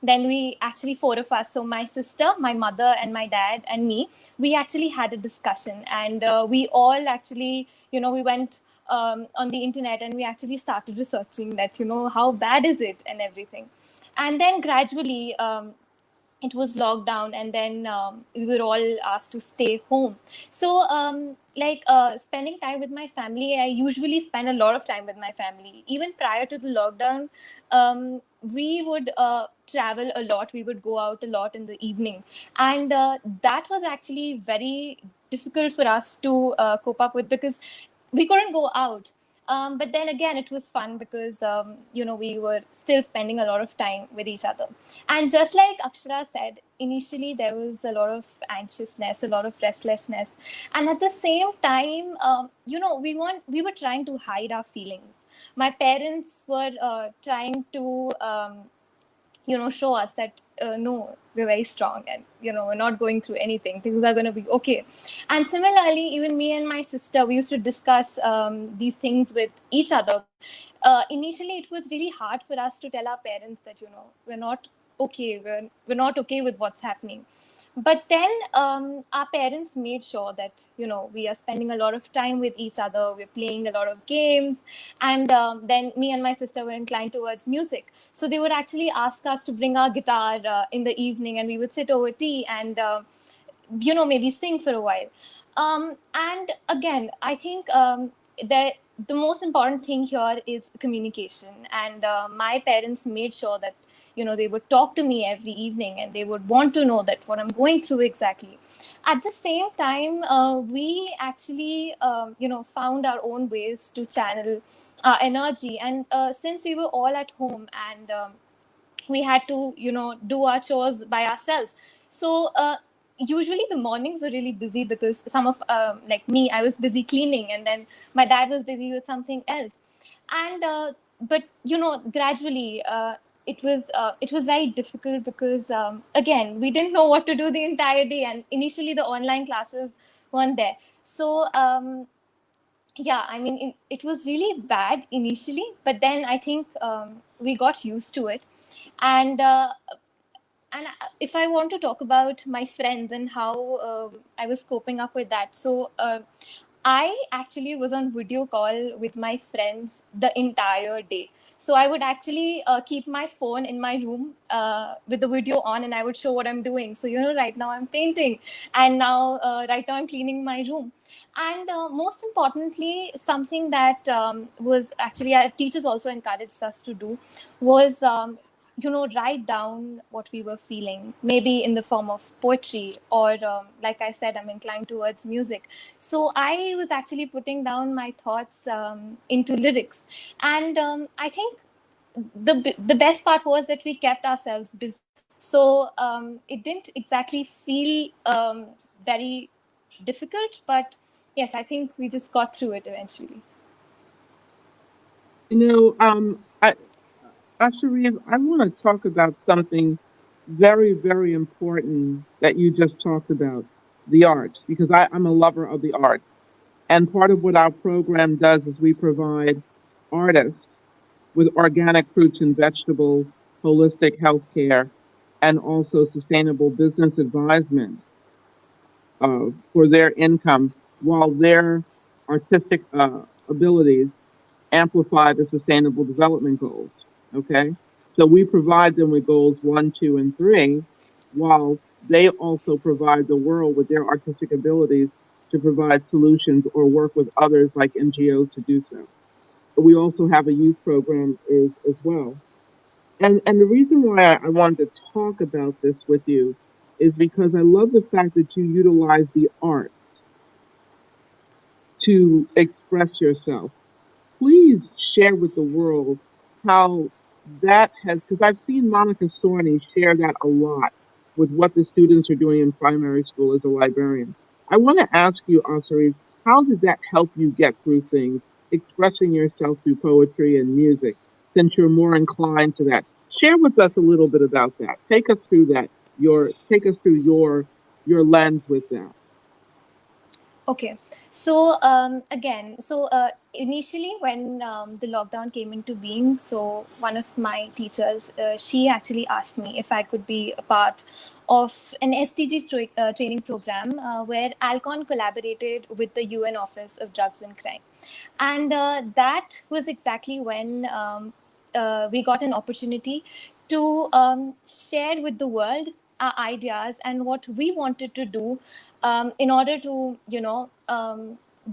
then we actually, four of us, so my sister, my mother, and my dad, and me, we actually had a discussion. And we all actually, we went on the internet and we actually started researching that, how bad is it and everything. And then gradually, it was locked down, and then we were all asked to stay home. So spending time with my family, I usually spend a lot of time with my family. Even prior to the lockdown, we would travel a lot. We would go out a lot in the evening, and that was actually very difficult for us to cope up with because we couldn't go out. But then again, it was fun because we were still spending a lot of time with each other. And just like Akshara said, initially there was a lot of anxiousness, a lot of restlessness, and at the same time, we were trying to hide our feelings. My parents were trying to show us that no, we're very strong, and we're not going through anything, things are going to be okay. And similarly, even me and my sister, we used to discuss these things with each other. Initially it was really hard for us to tell our parents that we're not okay, we're not okay with what's happening. But then our parents made sure that we are spending a lot of time with each other, we're playing a lot of games. And then me and my sister were inclined towards music, so they would actually ask us to bring our guitar in the evening, and we would sit over tea and maybe sing for a while. And again, I think that the most important thing here is communication. And my parents made sure that they would talk to me every evening, and they would want to know that what I'm going through exactly. At the same time, we actually found our own ways to channel our energy. And since we were all at home, and we had to do our chores by ourselves. So usually the mornings were really busy because some of like me, I was busy cleaning, and then my dad was busy with something else. And but gradually it was very difficult because again, we didn't know what to do the entire day, and initially the online classes weren't there. So yeah, I mean, it was really bad initially, but then I think we got used to it. And if I want to talk about my friends and how I was coping up with that, so I actually was on video call with my friends the entire day. So I would actually keep my phone in my room with the video on, and I would show what I'm doing. So, right now I'm painting, and now, right now I'm cleaning my room. And most importantly, something that was actually our teachers also encouraged us to do was write down what we were feeling, maybe in the form of poetry, or like I said, I'm inclined towards music. So I was actually putting down my thoughts into lyrics. And I think the best part was that we kept ourselves busy. So it didn't exactly feel very difficult, but yes, I think we just got through it eventually. Asharif, I want to talk about something very, very important that you just talked about, the arts, because I'm a lover of the arts. And part of what our program does is we provide artists with organic fruits and vegetables, holistic health care, and also sustainable business advisement for their income while their artistic abilities amplify the sustainable development goals. Okay. So we provide them with goals 1, 2, and 3, while they also provide the world with their artistic abilities to provide solutions or work with others like NGOs to do so. But we also have a youth program as well. And the reason why I wanted to talk about this with you is because I love the fact that you utilize the art to express yourself. Please share with the world how that has, because I've seen Monica Sorney share that a lot with what the students are doing in primary school as a librarian. I want to ask you, Asari, how did that help you get through things, expressing yourself through poetry and music, since you're more inclined to that? Share with us a little bit about that. Take us through that. Take us through your lens with that. Okay, so initially when the lockdown came into being, so one of my teachers, she actually asked me if I could be a part of an SDG training program where Alcon collaborated with the UN Office of Drugs and Crime. And that was exactly when we got an opportunity to share with the world our ideas and what we wanted to do in order to,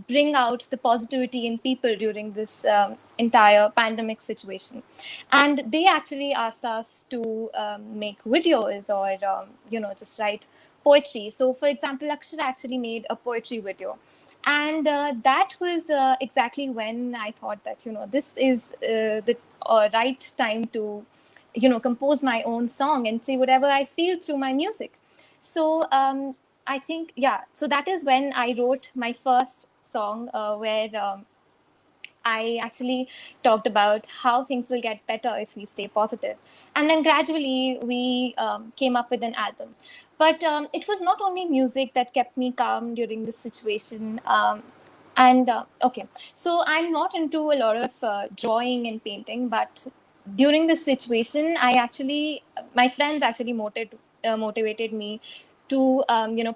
bring out the positivity in people during this entire pandemic situation. And they actually asked us to make videos or, just write poetry. So, for example, Akshara actually made a poetry video. And that was exactly when I thought that, this is the right time to, compose my own song and say whatever I feel through my music. So I think, yeah, so that is when I wrote my first song where I actually talked about how things will get better if we stay positive. And then gradually we came up with an album. But it was not only music that kept me calm during this situation. Okay, so I'm not into a lot of drawing and painting, but during this situation, my friends actually motivated me to,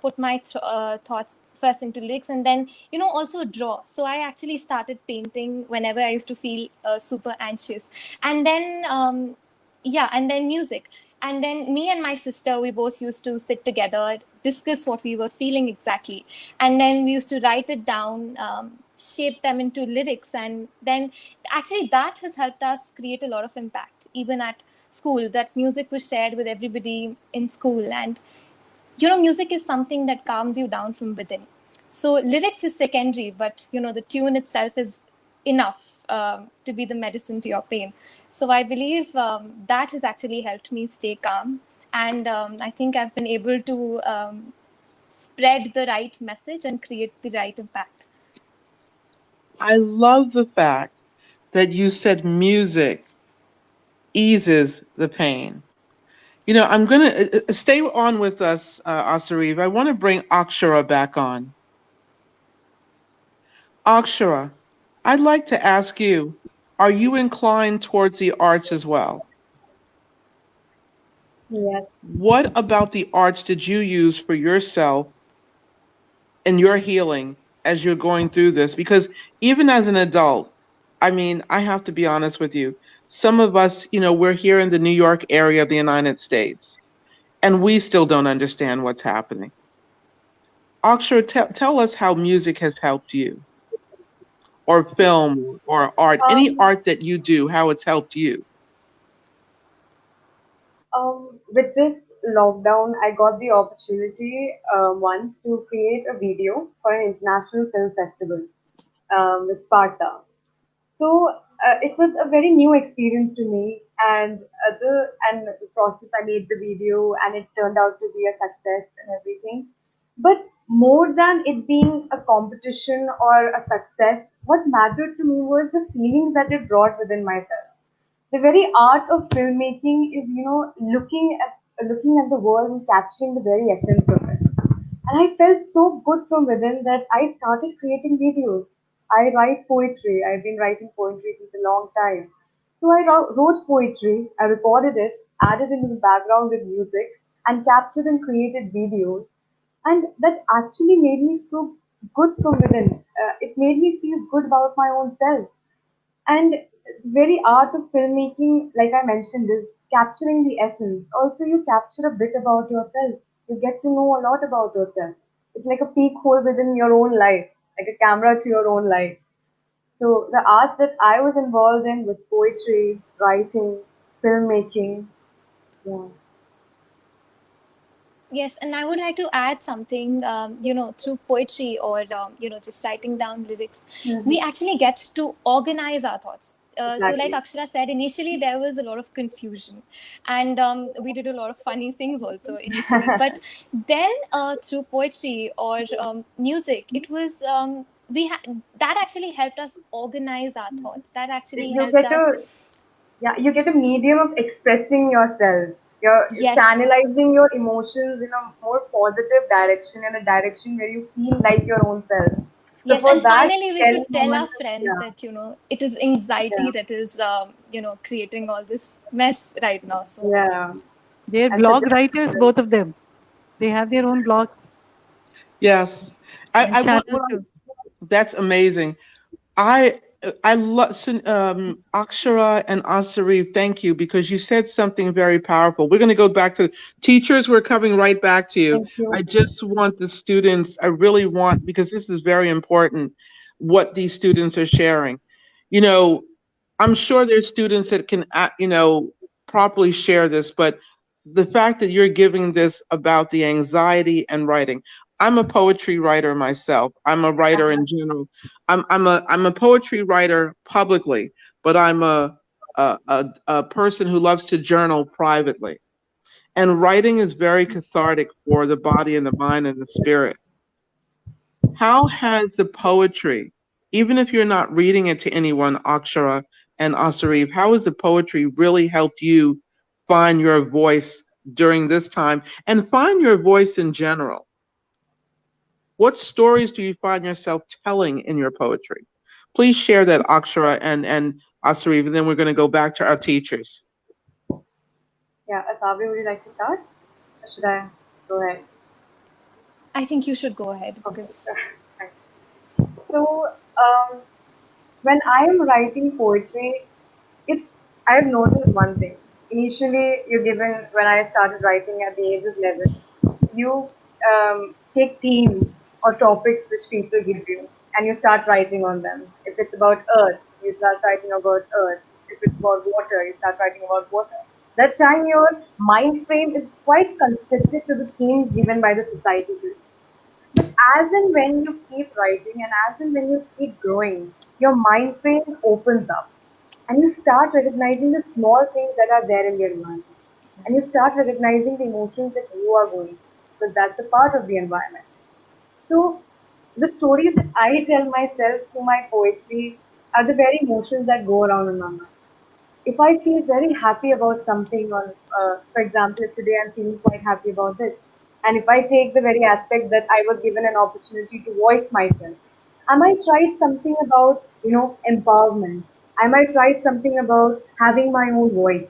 put my thoughts first into lyrics, and then also draw. So I actually started painting whenever I used to feel super anxious. And then and then music. And then me and my sister, we both used to sit together, discuss what we were feeling exactly, and then we used to write it down, shape them into lyrics. And then actually that has helped us create a lot of impact even at school. That music was shared with everybody in school. And music is something that calms you down from within. So lyrics is secondary, but the tune itself is enough to be the medicine to your pain. So I believe that has actually helped me stay calm. And I think I've been able to spread the right message and create the right impact. I love the fact that you said music eases the pain. I'm going to stay on with us, Asariv. I want to bring Akshara back on. Akshara, I'd like to ask you, are you inclined towards the arts as well? Yes. What about the arts did you use for yourself and your healing as you're going through this? Because even as an adult, I mean, I have to be honest with you. Some of us, we're here in the New York area of the United States, and we still don't understand what's happening. Akshara, tell us how music has helped you, or film, or art, any Um, art that you do, how it's helped you. with this lockdown, I got the opportunity once to create a video for an international film festival with Sparta. So it was a very new experience to me, and the process I made the video, and it turned out to be a success and everything. But more than it being a competition or a success, what mattered to me was the feelings that it brought within myself. The very art of filmmaking is, looking at the world and capturing the very essence of it. And I felt so good from within that I started creating videos. I write poetry. I've been writing poetry since a long time. So I wrote poetry, I recorded it, added it in the background with music, and captured and created videos. And that actually made me so good from within. It made me feel good about my own self. And very art of filmmaking, like I mentioned, is capturing the essence. Also, you capture a bit about yourself. You get to know a lot about yourself. It's like a peek hole within your own life, like a camera to your own life. So the art that I was involved in was poetry, writing, filmmaking. Yeah. Yes, and I would like to add something, through poetry or, just writing down lyrics, Mhm. we actually get to organize our thoughts. So, like Exactly. Akshara said, initially there was a lot of confusion, and we did a lot of funny things also initially. But then, through poetry or music, it was that actually helped us organize our thoughts. That actually You helped get us. to Yeah, you get a medium of expressing yourself. You're Yes. channelizing your emotions in a more positive direction, in a direction where you feel like your own self. So Yes, for and that finally we 10 could tell our moments of, friends yeah, that it is anxiety yeah, that is creating all this mess right now. So yeah. They're And blog suggest writers, both of them. They have their own blogs Yes, and I want. channels too. That's amazing. I I love Akshara and Asari. Thank you, because you said something very powerful. We're going to go back to teachers. We're coming right back to you. thank you. I just want the students. I really want, because this is very important, what these students are sharing. You know, I'm sure there's students that can, properly share this, but the fact that you're giving this about the anxiety and writing. I'm a poetry writer myself. I'm a writer in general. I'm a poetry writer publicly, but I'm a person who loves to journal privately. And writing is very cathartic for the body and the mind and the spirit. How has the poetry, even if you're not reading it to anyone, Akshara and Asarif, how has the poetry really helped you find your voice during this time and find your voice in general? What stories do you find yourself telling in your poetry? Please share that, Akshara and Asarif, and then we're going to go back to our teachers. Yeah, Asabi, would you like to start? Or should I go ahead? I think you should go ahead Okay, because sure. Right. So, when I am writing poetry, it's I've noticed one thing. Initially, you're given when I started writing at the age of 11, you take themes or topics which people give you, and you start writing on them. If it's about earth, you start writing about earth. If it's about water, you start writing about water. That time, your mind frame is quite constricted to the themes given by the society to you. But as and when you keep writing and as and when you keep growing, your mind frame opens up and you start recognizing the small things that are there in your environment. And you start recognizing the emotions that you are going through because that's a part of the environment. So the stories that I tell myself through my poetry are the very emotions that go around in my mind. If I feel very happy about something, or for example, if today I'm feeling quite happy about this, and if I take the very aspect that I was given an opportunity to voice myself, I might write something about empowerment. I might write something about having my own voice.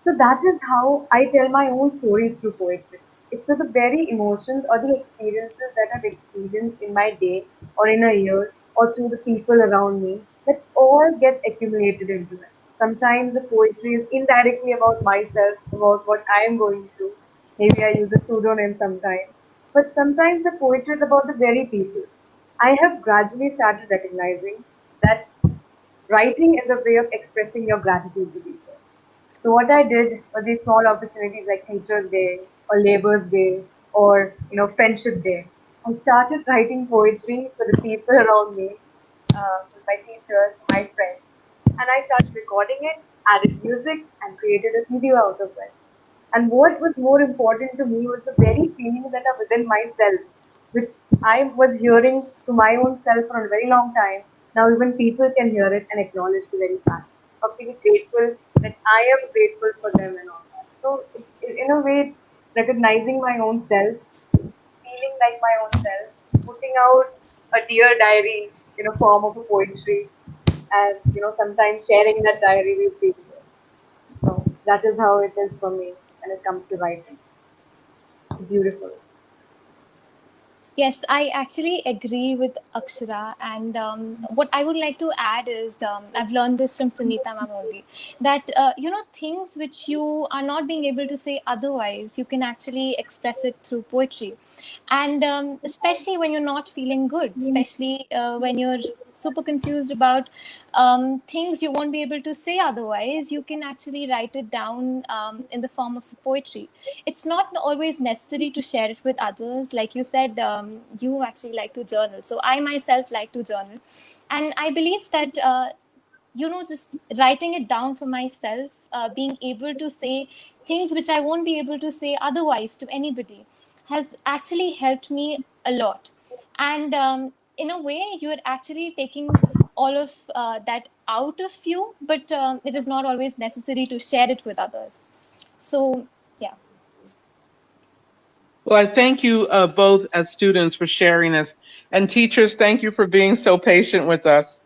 So that is how I tell my own stories through poetry. It's the very emotions or the experiences that I've experienced in my day or in a year or through the people around me that all get accumulated into it. Sometimes the poetry is indirectly about myself, about what I am going through. Maybe I use a pseudonym sometimes. But sometimes the poetry is about the very people. I have gradually started recognizing that writing is a way of expressing your gratitude to people. So what I did was these small opportunities like Teachers' Day or Labor's Day or Friendship Day. I started writing poetry for the people around me, with my teachers, my friends, and I started recording it, added music, and created a video out of it. And what was more important to me was the very feelings that are within myself, which I was hearing to my own self for a very long time. Now even people can hear it and acknowledge the very fact of being grateful that I am grateful for them and all that. So in a way, it's recognizing my own self, feeling like my own self, putting out a dear diary in a form of a poetry, and sometimes sharing that diary with people. So that is how it is for me when it comes to writing. Beautiful. Yes, I actually agree with Akshara. And what I would like to add is I've learned this from Sunita ma'am only, that, things which you are not being able to say otherwise, you can actually express it through poetry. And especially when you're not feeling good, especially when you're super confused about things you won't be able to say otherwise, you can actually write it down in the form of poetry. It's not always necessary to share it with others. Like you said, you actually like to journal. So I myself like to journal. And I believe that, just writing it down for myself, being able to say things which I won't be able to say otherwise to anybody, has actually helped me a lot. And in a way, you're actually taking all of that out of you, but it is not always necessary to share it with others. So, yeah. Well, I thank you both as students for sharing this, and teachers, thank you for being so patient with us.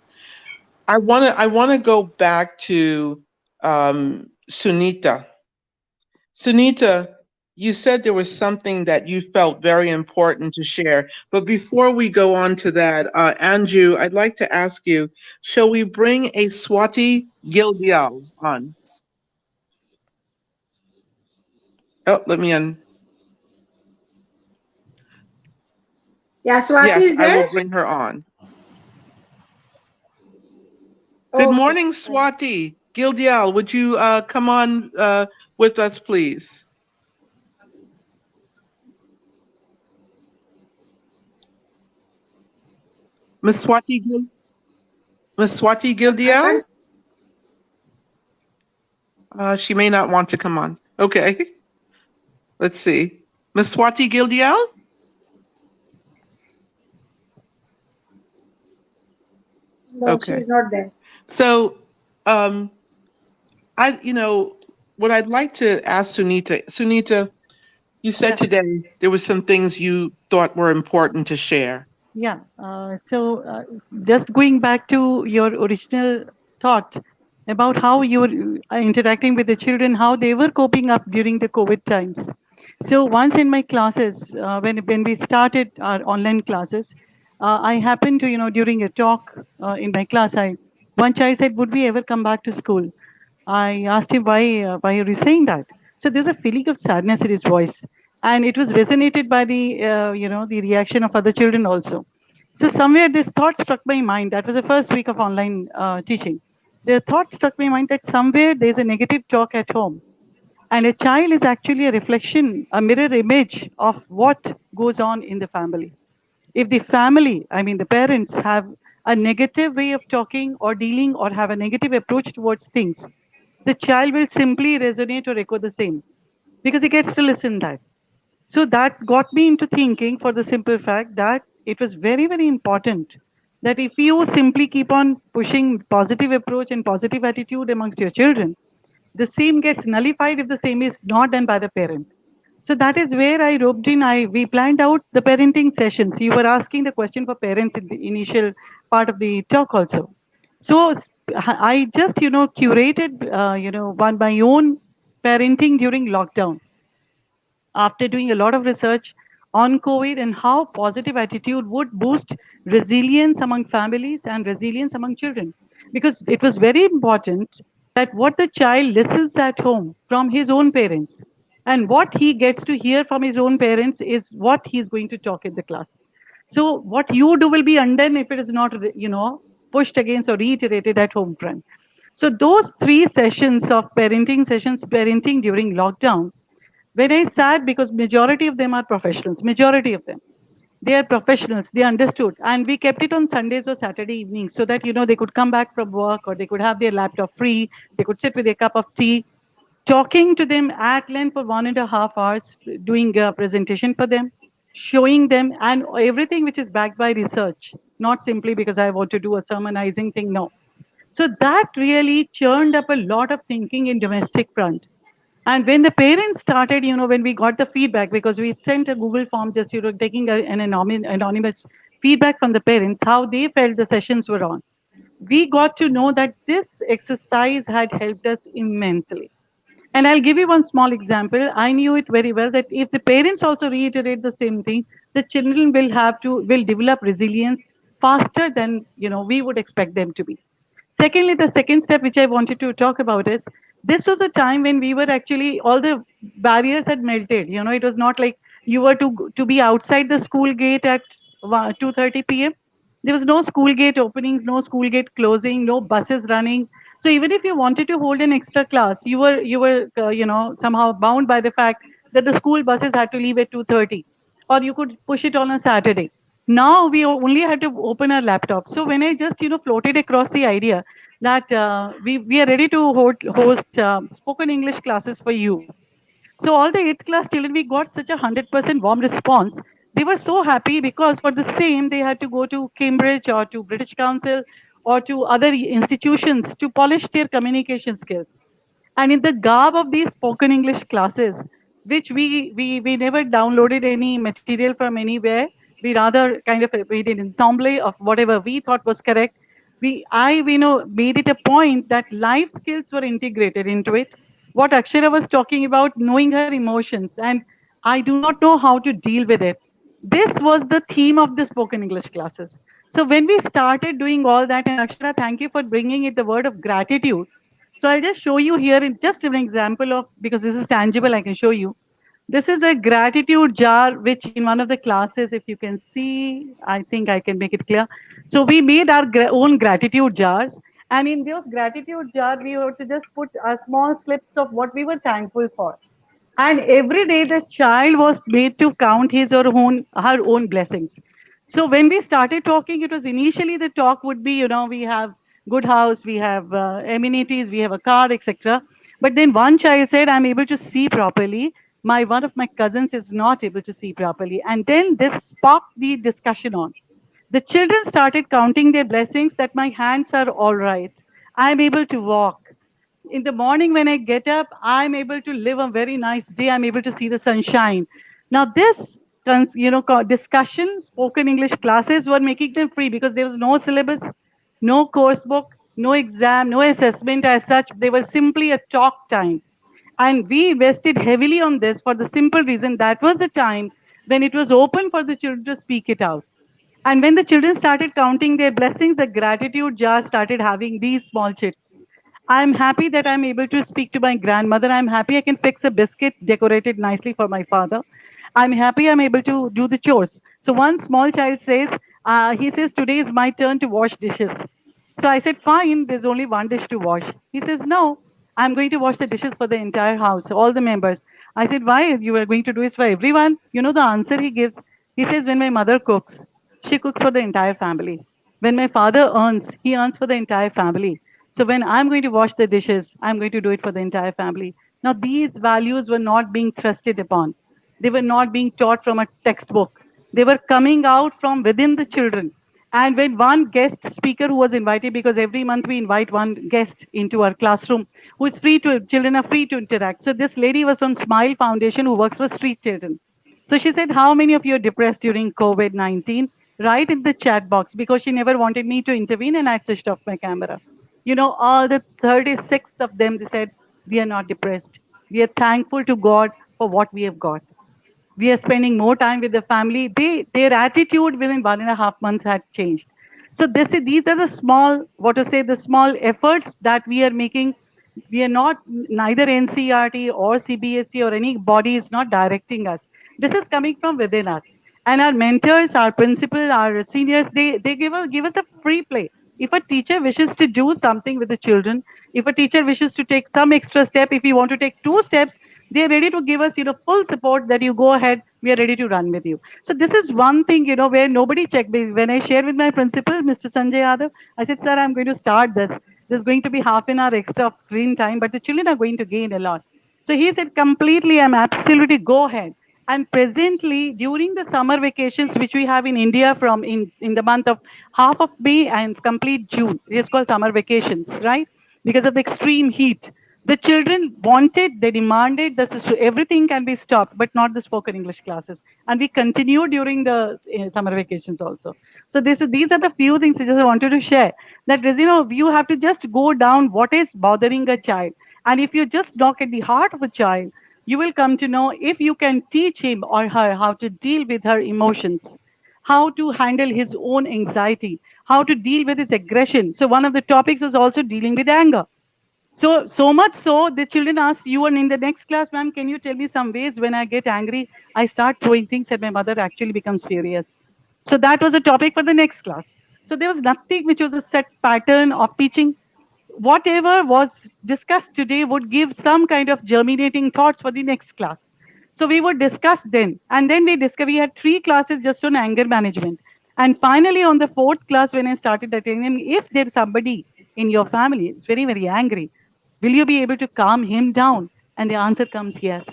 I want to go back to Sunita. Sunita, you said there was something that you felt very important to share, but before we go on to that, Anju, I'd like to ask you: shall we bring a Swati Gildial on? Oh, let me un. Yeah, Swati Yes, is I will there? bring her on. Good Okay, morning, fine. Swati Gildial. Would you come on with us, please? Miss Swati Miss Swati I Gildial? can't. She may not want to come on. Okay, let's see. Miss Swati Gildial? No, Okay. she's not there. So, um, what I'd like to ask Sunita, you said Yeah. today there were some things you thought were important to share. Yeah. Just going back to your original thought about how you were interacting with the children, how they were coping up during the COVID times. So once in my classes, when we started our online classes, I happened to, during a talk in my class, one child said, "Would we ever come back to school?" I asked him why are you saying that? So there's a feeling of sadness in his voice, and it was resonated by the reaction of other children also. So somewhere this thought struck my mind. That was the first week of online teaching. The thought struck my mind that somewhere there's a negative talk at home, and a child is actually a reflection, a mirror image of what goes on in the family. If the family, I mean the parents, have a negative way of talking or dealing or have a negative approach towards things, the child will simply resonate or echo the same because he gets to listen that. So that got me into thinking for the simple fact that it was very, very important that if you simply keep on pushing positive approach and positive attitude amongst your children, the same gets nullified if the same is not done by the parent. So that is where I roped in. We planned out the parenting sessions. You were asking the question for parents in the initial part of the talk also. So I just curated one my own parenting during lockdown. after doing a lot of research on COVID and how positive attitude would boost resilience among families and resilience among children. Because it was very important that what the child listens at home from his own parents and what he gets to hear from his own parents is what he's going to talk in the class. So what you do will be undone if it is not, pushed against or reiterated at home front. So those 3 sessions of parenting during lockdown, when I sat, because majority of them are professionals, majority of them, they are professionals, they understood. And we kept it on Sundays or Saturday evenings so that, they could come back from work or they could have their laptop free, they could sit with a cup of tea, talking to them at length for 1.5 hours, doing a presentation for them, showing them, and everything which is backed by research, not simply because I want to do a sermonizing thing, no. So that really churned up a lot of thinking in domestic front. And when the parents started, when we got the feedback, because we sent a Google form just, taking an anonymous feedback from the parents, how they felt the sessions were on. We got to know that this exercise had helped us immensely. And I'll give you one small example. I knew it very well that if the parents also reiterate the same thing, the children will develop resilience faster than we would expect them to be. Secondly, the second step which I wanted to talk about is this was a time when we were actually all the barriers had melted. It was not like you were to be outside the school gate at 2:30 p.m. There was no school gate openings, no school gate closing, no buses running. So even if you wanted to hold an extra class, you were somehow bound by the fact that the school buses had to leave at 2:30, or you could push it on a Saturday. Now we only had to open our laptop. So when I just floated across the idea that we are ready to host spoken English classes for you. So all the 8th class children, we got such a 100% warm response. They were so happy because for the same, they had to go to Cambridge or to British Council or to other institutions to polish their communication skills. And in the garb of these spoken English classes, which we never downloaded any material from anywhere, we rather kind of we did ensemble of whatever we thought was correct. I made it a point that life skills were integrated into it. What Akshara was talking about, knowing her emotions, and I do not know how to deal with it. This was the theme of the spoken English classes. So when we started doing all that, and Akshara, thank you for bringing it the word of gratitude. So I'll just show you here in just an example of, because this is tangible, I can show you. This is a gratitude jar, which in one of the classes, if you can see, I think I can make it clear. So we made our own gratitude jars. And in those gratitude jar, we were to just put small slips of what we were thankful for. And every day the child was made to count his or her own blessings. So when we started talking, it was initially the talk would be, we have good house, we have amenities, we have a car, etc. But then one child said, I'm able to see properly. One of my cousins is not able to see properly. And then this sparked the discussion on. The children started counting their blessings that my hands are all right. I'm able to walk. In the morning when I get up, I'm able to live a very nice day. I'm able to see the sunshine. Now this, discussion, spoken English classes were making them free because there was no syllabus, no course book, no exam, no assessment as such. They were simply a talk time. And we invested heavily on this for the simple reason that was the time when it was open for the children to speak it out. And when the children started counting their blessings, the gratitude jar started having these small chits. I'm happy that I'm able to speak to my grandmother. I'm happy I can fix a biscuit decorated nicely for my father. I'm happy I'm able to do the chores. So one small child says, he says, today is my turn to wash dishes. So I said, fine, there's only one dish to wash. He says, no, I'm going to wash the dishes for the entire house, all the members. I said, why? You are going to do this for everyone? You know the answer he gives? He says, when my mother cooks, she cooks for the entire family. When my father earns, he earns for the entire family. So when I'm going to wash the dishes, I'm going to do it for the entire family. Now, these values were not being thrusted upon. They were not being taught from a textbook. They were coming out from within the children. And when one guest speaker who was invited, because every month we invite one guest into our classroom who is children are free to interact. So this lady was from Smile Foundation who works for street children. So she said, how many of you are depressed during COVID-19? Write in the chat box, because she never wanted me to intervene and I switched off my camera. All the 36 of them, they said, we are not depressed. We are thankful to God for what we have got. We are spending more time with the family. Their attitude within 1.5 months had changed. So these are the small, what to say, the small efforts that we are making. We are not, neither NCRT or CBSE or any body is not directing us. This is coming from within us. And our mentors, our principal, our seniors, they give us a free play. If a teacher wishes to do something with the children, if a teacher wishes to take some extra step, if you want to take 2 steps, they are ready to give us, full support that you go ahead. We are ready to run with you. So this is one thing, where nobody checked. When I shared with my principal, Mr. Sanjay Yadav, I said, sir, I'm going to start this. There's going to be half an hour extra of screen time, but the children are going to gain a lot. So he said, completely, I'm absolutely go ahead. And presently, during the summer vacations, which we have in India from in the month of half of May and complete June, it is called summer vacations, right? Because of the extreme heat. The children wanted, they demanded that everything can be stopped, but not the spoken English classes. And we continue during the summer vacations also. So these are the few things I just wanted to share. That is, you have to just go down what is bothering a child. And if you just knock at the heart of a child, you will come to know if you can teach him or her how to deal with her emotions, how to handle his own anxiety, how to deal with his aggression. So one of the topics is also dealing with anger. So much so, the children ask you, and in the next class, ma'am, can you tell me some ways when I get angry, I start throwing things at my mother actually becomes furious. So that was a topic for the next class. So there was nothing which was a set pattern of teaching. Whatever was discussed today would give some kind of germinating thoughts for the next class. So we would discuss then, and then we had 3 classes just on anger management. And finally, on the 4th class, when I started attending, if there's somebody in your family is very, very angry, will you be able to calm him down? And the answer comes yes.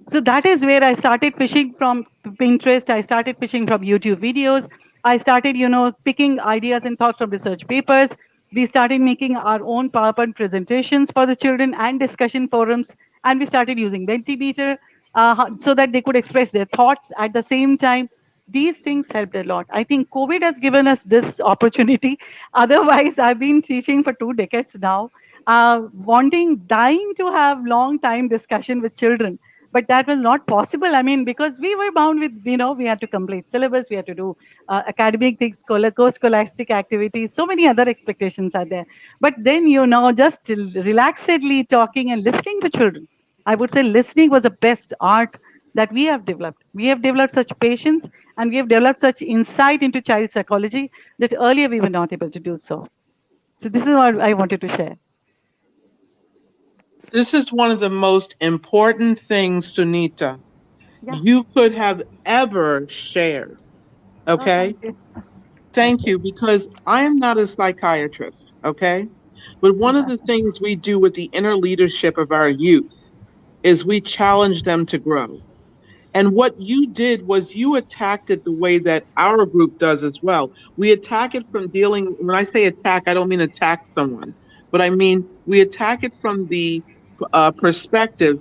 So that is where I started fishing from Pinterest. I started fishing from YouTube videos. I started, picking ideas and thoughts from research papers. We started making our own PowerPoint presentations for the children and discussion forums. And we started using Mentimeter so that they could express their thoughts at the same time. These things helped a lot. I think COVID has given us this opportunity. Otherwise, I've been teaching for 2 decades now, dying to have long time discussion with children, but that was not possible. I mean, because we were bound with, we had to complete syllabus, we had to do academic things, co-scholastic activities, so many other expectations are there. But then, just relaxedly talking and listening to children, I would say listening was the best art that we have developed. We have developed such patience and we have developed such insight into child psychology that earlier we were not able to do so. So this is what I wanted to share. This is one of the most important things, Sunita, Yeah. you could have ever shared. Okay? Oh, Thank you, because I am not a psychiatrist. Okay? But one of the things we do with the inner leadership of our youth is we challenge them to grow. And what you did was you attacked it the way that our group does as well. We attack it from when I say attack, I don't mean attack someone, but I mean we attack it from the perspective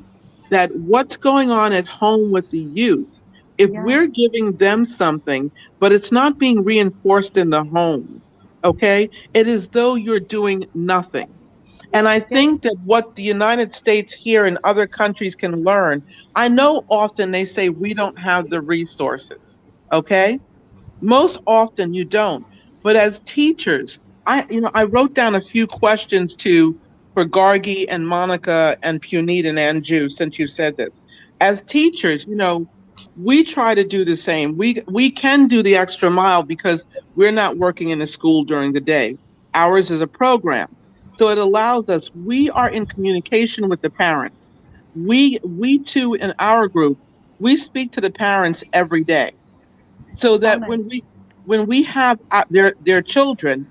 that what's going on at home with the youth, if we're giving them something, but it's not being reinforced in the home, okay, it is though you're doing nothing. And I think that what the United States here and other countries can learn, I know often they say we don't have the resources, okay? Most often you don't. But as teachers, I wrote down a few questions for Gargi and Monica and Puneet and Anju, since you said this. As teachers, we try to do the same. We can do the extra mile because we're not working in a school during the day. Ours is a program. So it allows us, we are in communication with the parents. We too, in our group, we speak to the parents every day. So that when we have their children,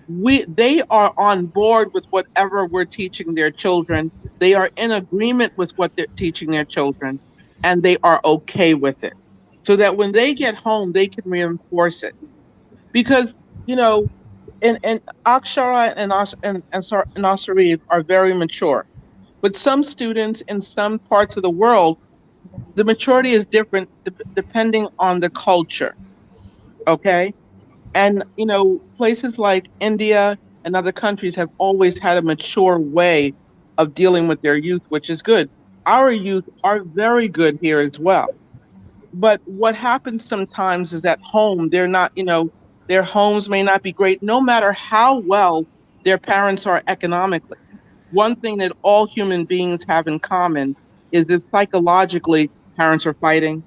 they are on board with whatever we're teaching their children. They are in agreement with what they're teaching their children, and they are okay with it. So that when they get home, they can reinforce it. Because, and Akshara and Asarif are very mature. But some students in some parts of the world, the maturity is different depending on the culture. Okay? And, places like India and other countries have always had a mature way of dealing with their youth, which is good. Our youth are very good here as well. But what happens sometimes is at home, they're not, their homes may not be great, no matter how well their parents are economically. One thing that all human beings have in common is that psychologically, parents are fighting.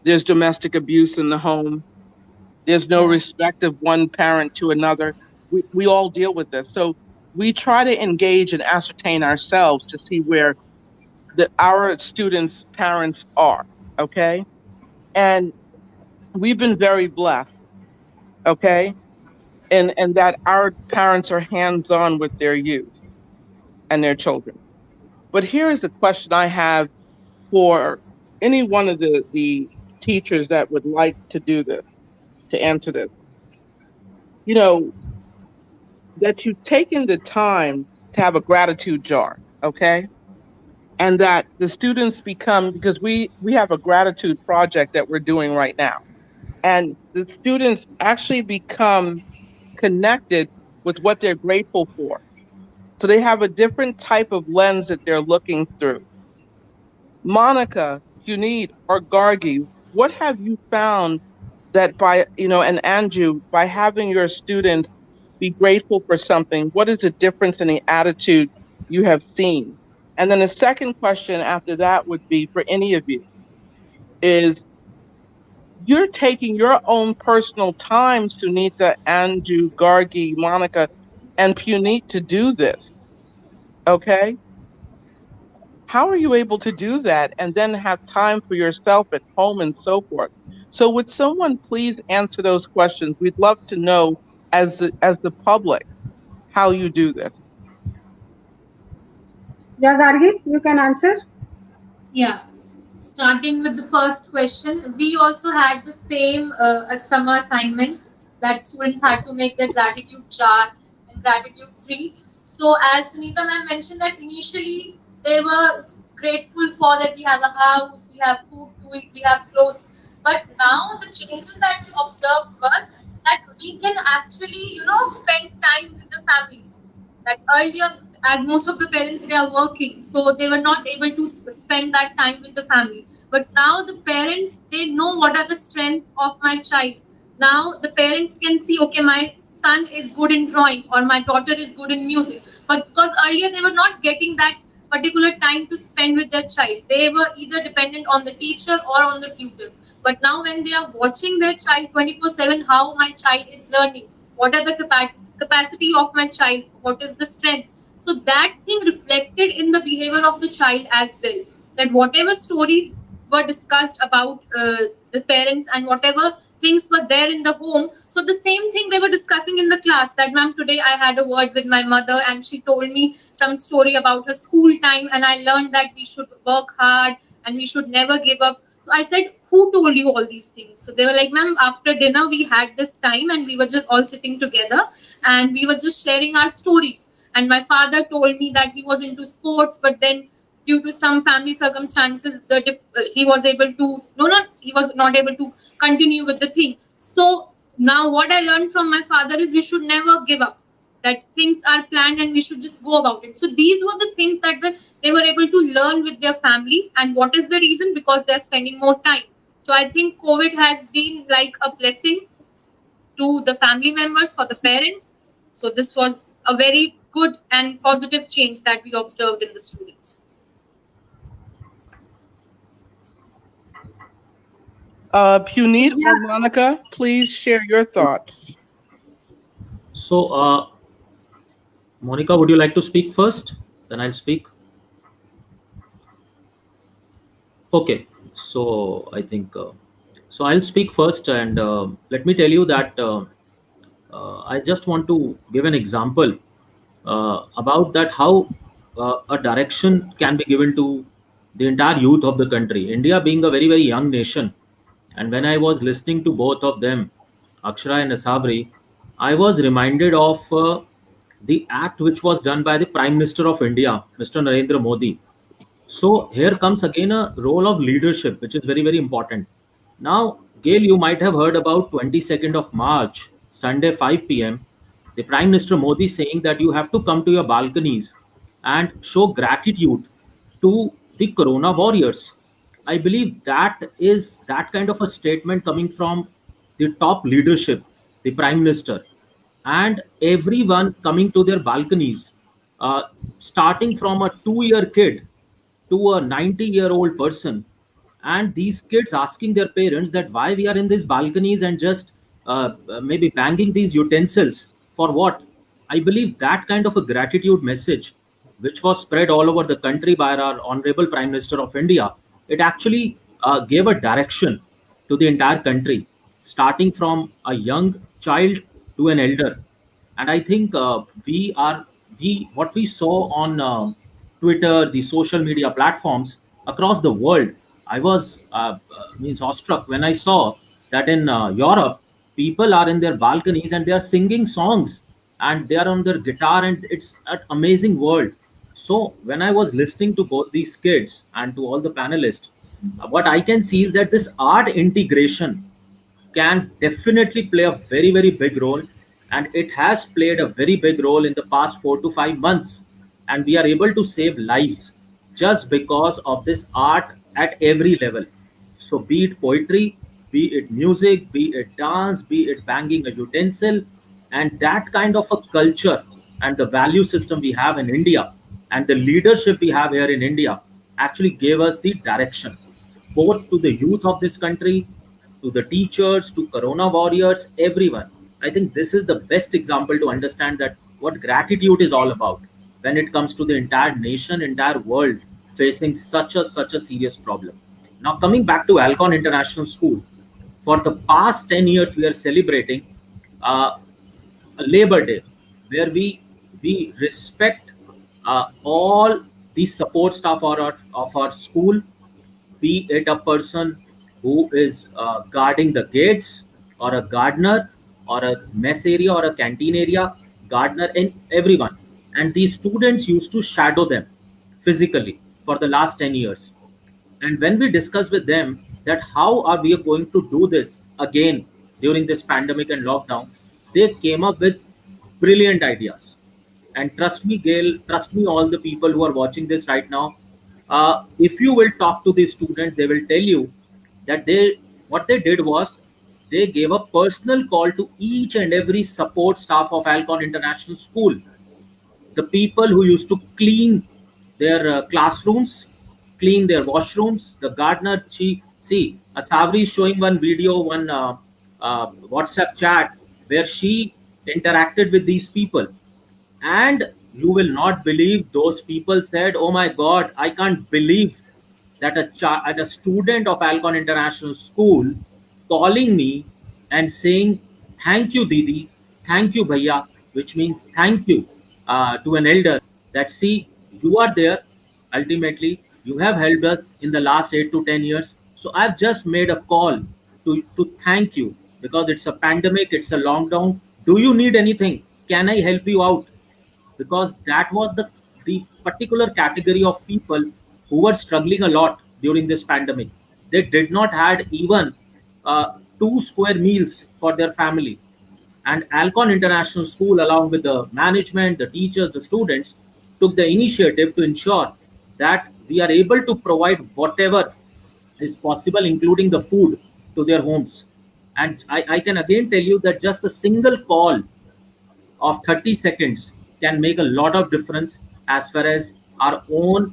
There's domestic abuse in the home. There's no Yeah. respect of one parent to another. We all deal with this. So we try to engage and ascertain ourselves to see where our students' parents are. Okay. And we've been very blessed. Okay. And that our parents are hands on with their youth and their children. But here is the question I have for any one of the teachers that would like to do this, to answer this. You know, that you've taken the time to have a gratitude jar, okay? And that the students become, because we have a gratitude project that we're doing right now. And the students actually become connected with what they're grateful for. So they have a different type of lens that they're looking through. Monica, Punit, or Gargi, what have you found that by, and Anju, by having your students be grateful for something, what is the difference in the attitude you have seen? And then the second question after that would be for any of you is you're taking your own personal time, Sunita, Anju, Gargi, Monica, and Punit to do this. Okay? How are you able to do that and then have time for yourself at home and so forth? So would someone please answer those questions? We'd love to know as the public how you do this. Yeah, Gargi, you can answer. Yeah. Starting with the first question, we also had the same a summer assignment that students had to make their gratitude jar and gratitude tree. So as Sunita ma'am mentioned that initially they were grateful for that we have a house, we have food to eat, we have clothes. But now the changes that we observed were that we can actually, spend time with the family. That earlier, as most of the parents they are working, so they were not able to spend that time with the family. But now the parents they know what are the strengths of my child. Now the parents can see, okay, my son is good in drawing or my daughter is good in music. But because earlier they were not getting that particular time to spend with their child, they were either dependent on the teacher or on the tutors. But now when they are watching their child 24/7, how my child is learning, what are the capacity of my child, what is the strength, so that thing reflected in the behavior of the child as well, that whatever stories were discussed about the parents and whatever things were there in the home, so the same thing they were discussing in the class, that ma'am, today I had a word with my mother and she told me some story about her school time and I learned that we should work hard and we should never give up. So I said, who told you all these things? So they were like, ma'am, after dinner we had this time and we were just all sitting together and we were just sharing our stories. And my father told me that he was into sports, but then due to some family circumstances, he was able to he was not able to continue with the thing. So now what I learned from my father is we should never give up. That things are planned and we should just go about it. So these were the things that they were able to learn with their family. And what is the reason? Because they're spending more time. So I think COVID has been like a blessing to the family members, for the parents. So this was a very good and positive change that we observed in the students. Punit or Monica, please share your thoughts. So, Monica, would you like to speak first? Then I'll speak. Okay. So I think so. I'll speak first, and let me tell you that I just want to give an example about that how a direction can be given to the entire youth of the country. India being a very very young nation, and when I was listening to both of them, Akshara and Asabri, I was reminded of the act which was done by the Prime Minister of India, Mr. Narendra Modi. So here comes again a role of leadership, which is very, very important. Now, Gail, you might have heard about 22nd of March, Sunday, 5 p.m. The Prime Minister Modi saying that you have to come to your balconies and show gratitude to the Corona warriors. I believe that is that kind of a statement coming from the top leadership, the prime minister, and everyone coming to their balconies, uh, starting from a 2 year kid to a 90-year-old person, and these kids asking their parents that why we are in these balconies and just maybe banging these utensils for what. I believe that kind of a gratitude message, which was spread all over the country by our honorable prime minister of India, it actually gave a direction to the entire country, starting from a young child to an elder. And I think we what we saw on Twitter, the social media platforms across the world, I was means awestruck when I saw that in Europe, people are in their balconies and they are singing songs and they are on their guitar, and it's an amazing world. So when I was listening to both these kids and to all the panelists, what I can see is that this art integration can definitely play a very, very big role. And it has played a very big role in the past 4 to 5 months. And we are able to save lives just because of this art at every level. So, be it poetry, be it music, be it dance, be it banging a utensil, and that kind of a culture and the value system we have in India and the leadership we have here in India actually gave us the direction both to the youth of this country, to the teachers, to Corona warriors, everyone. I think this is the best example to understand that what gratitude is all about when it comes to the entire nation, entire world facing such a serious problem. Now coming back to Alcon International School, for the past 10 years we are celebrating uh, a Labor Day where we respect all the support staff of our school, be it a person who is guarding the gates, or a gardener, or a mess area, or a canteen area, gardener, and everyone. And these students used to shadow them physically for the last 10 years. And when we discussed with them that how are we going to do this again during this pandemic and lockdown, they came up with brilliant ideas. And trust me, Gail, trust me, all the people who are watching this right now, if you will talk to these students, they will tell you that they what they did was they gave a personal call to each and every support staff of Alcon International School, the people who used to clean their classrooms, clean their washrooms, the gardener. Savri is showing one video, one WhatsApp chat where she interacted with these people, and you will not believe those people said, "Oh my God, I can't believe that a student of Alcon International School calling me and saying, 'Thank you, Didi, thank you, Bhaiya,' which means thank you to an elder. That see, you are there. Ultimately, you have helped us in the last 8 to 10 years. So I've just made a call to thank you because it's a pandemic, it's a lockdown. Do you need anything? Can I help you out?" Because that was the particular category of people who were struggling a lot during this pandemic. They did not had even 2 square meals for their family. And Alcon International School, along with the management, the teachers, the students, took the initiative to ensure that we are able to provide whatever is possible, including the food, to their homes. And I can again tell you that just a single call of 30 seconds can make a lot of difference as far as our own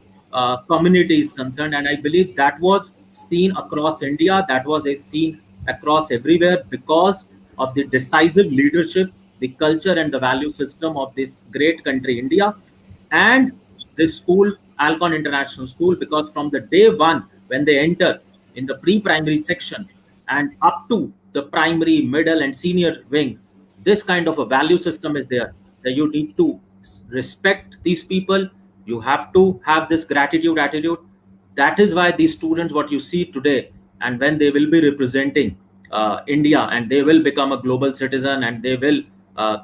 community is concerned. And I believe that was seen across India, that was seen across everywhere because of the decisive leadership, the culture, and the value system of this great country, India, and this school, Alcon International School, because from the day one, when they enter in the pre primary section and up to the primary, middle, and senior wing, this kind of a value system is there that you need to respect these people. You have to have this gratitude attitude. That is why these students, what you see today, and when they will be representing India and they will become a global citizen and they will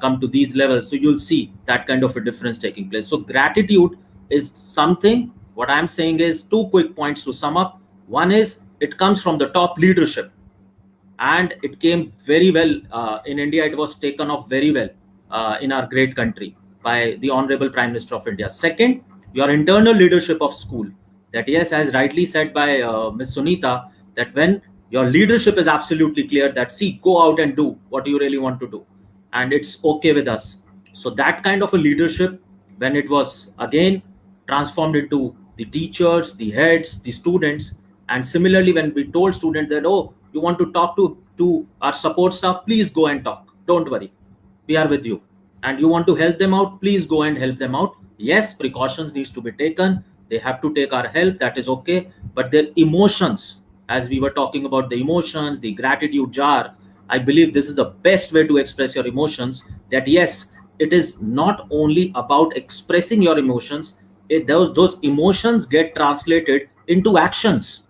come to these levels, so you'll see that kind of a difference taking place. So gratitude is something. What I'm saying is two quick points to sum up. One is it comes from the top leadership, and it came very well in India. It was taken off very well in our great country by the honorable prime minister of India. Second, your internal leadership of school, That yes, as rightly said by Ms. Sunita, that when your leadership is absolutely clear that see, go out and do what you really want to do, and it's okay with us. So that kind of a leadership, when it was again transformed into the teachers, the heads, the students, and similarly when we told students that, oh, you want to talk to our support staff, please go and talk, don't worry, we are with you. And you want to help them out, please go and help them out. Yes, precautions needs to be taken, they have to take our help, that is okay. But their emotions, as we were talking about the emotions, the gratitude jar, I believe this is the best way to express your emotions. That yes, it is not only about expressing your emotions, those emotions get translated into actions.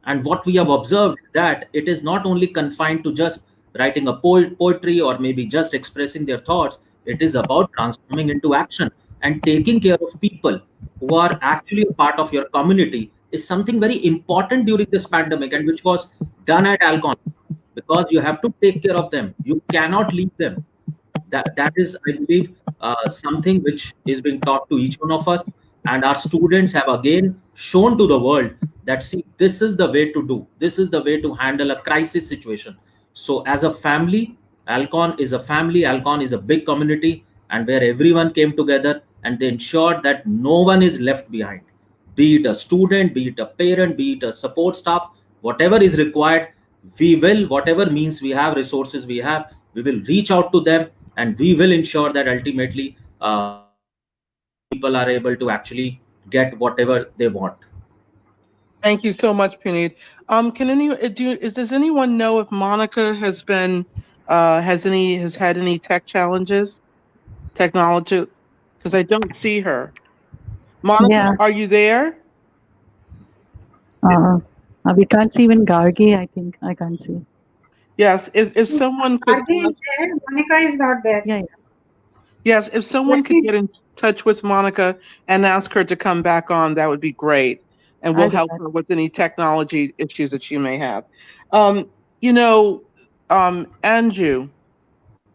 And what we have observed is that it is not only confined to just writing a poetry or maybe just expressing their thoughts. It is about transforming into action, and taking care of people who are actually a part of your community is something very important during this pandemic, and which was done at Alcon, because you have to take care of them, you cannot leave them. That is, I believe, something which is being taught to each one of us, and our students have again shown to the world that see, this is the way to do, this is the way to handle a crisis situation. So as a family, Alcon is a family, Alcon is a big community, and where everyone came together and they ensured that no one is left behind, be it a student, be it a parent, be it a support staff, whatever is required, we will, whatever means we have, resources we have, we will reach out to them, and we will ensure that ultimately people are able to actually get whatever they want. Thank you so much, Puneet. Does anyone know if Monica has been has had any tech challenges, technology? Because I don't see her. Monica, Yeah. are you there? We can't see even Gargi, I think. I can't see. Yes. If someone could. Gargi is there, Monica is not there. Yeah, yeah. Yes, if someone could get in touch with Monica and ask her to come back on, that would be great. And we'll I'll do help that. her with any technology issues that she may have. Um, you know, Anju,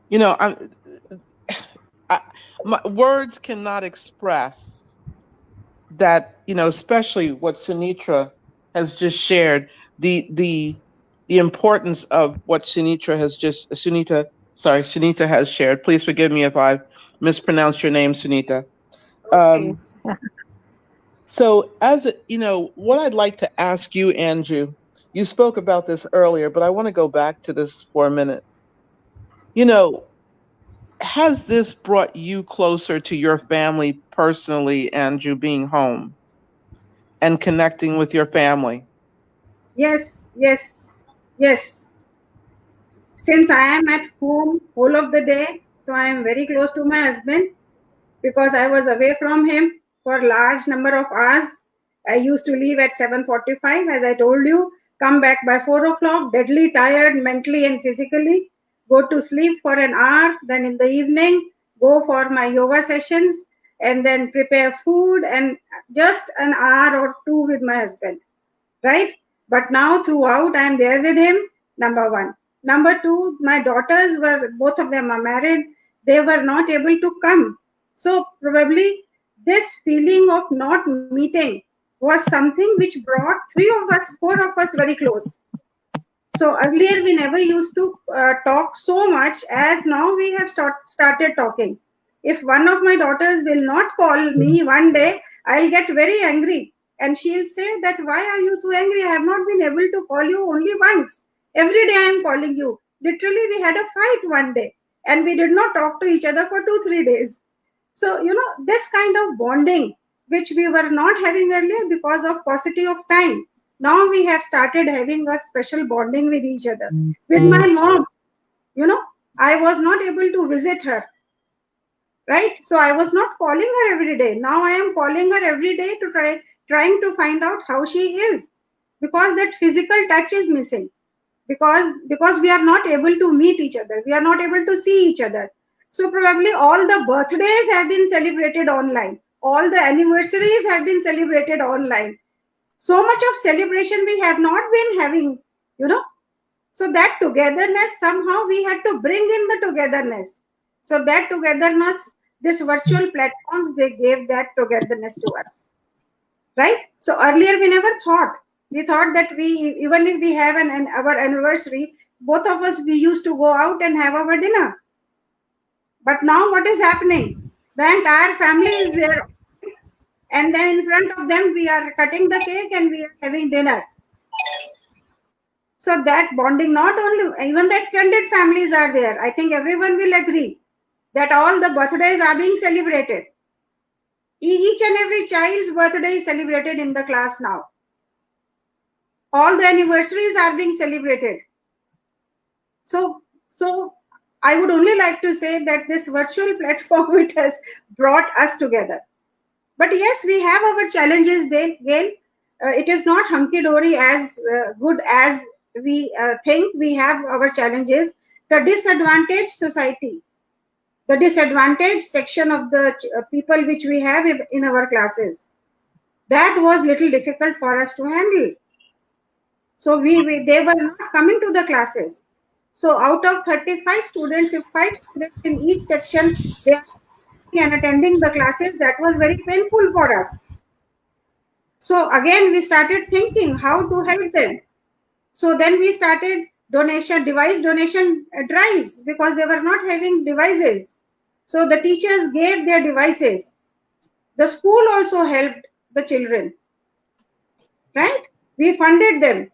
you know, my words cannot express that, especially what Sunitra has just shared, the importance of what Sunita has shared. Please forgive me if I've mispronounced your name, Sunita. Okay. So what I'd like to ask you, Andrew, you spoke about this earlier, but I want to go back to this for a minute. Has this brought you closer to your family personally, Andrew, being home and connecting with your family? Yes, yes, yes. Since I am at home whole of the day, so I am very close to my husband because I was away from him for a large number of hours. I used to leave at 7:45, as I told you, come back by 4 o'clock, deadly tired mentally and physically, go to sleep for an hour, then in the evening, go for my yoga sessions, and then prepare food and just an hour or two with my husband, right? But now throughout, I am there with him, number one. Number two, my daughters were, both of them are married, they were not able to come. So probably this feeling of not meeting was something which brought four of us very close. So earlier we never used to talk so much as now we have started talking. If one of my daughters will not call me one day, I'll get very angry. And she'll say that, why are you so angry? I have not been able to call you only once. Every day I am calling you. Literally, we had a fight one day and we did not talk to each other for 2-3 days. So, this kind of bonding, which we were not having earlier because of paucity of time. Now we have started having a special bonding with each other. With my mom, I was not able to visit her, right? So I was not calling her every day. Now I am calling her every day to trying to find out how she is, because that physical touch is missing. Because we are not able to meet each other, we are not able to see each other. So probably all the birthdays have been celebrated online, all the anniversaries have been celebrated online. So much of celebration we have not been having, so that togetherness, somehow we had to bring in the togetherness. So that togetherness, this virtual platforms, they gave that togetherness to us. right? So earlier we never thought. We thought that even if we have our anniversary, both of us, we used to go out and have our dinner. But now what is happening? The entire family is there, and then in front of them we are cutting the cake and we are having dinner. So that bonding, not only, even the extended families are there. I think everyone will agree that all the birthdays are being celebrated. Each and every child's birthday is celebrated in the class now. All the anniversaries are being celebrated. So I would only like to say that this virtual platform, it has brought us together. But yes, we have our challenges, Gail. It is not hunky-dory as good as we think. We have our challenges. The disadvantaged society, the disadvantaged section of the people which we have in our classes, that was little difficult for us to handle. So they were not coming to the classes. So out of 35 students, if 5 students in each section, they are and attending the classes, that was very painful for us. So again, we started thinking how to help them. So then we started device donation drives, because they were not having devices. So the teachers gave their devices. The school also helped the children, right? We funded them.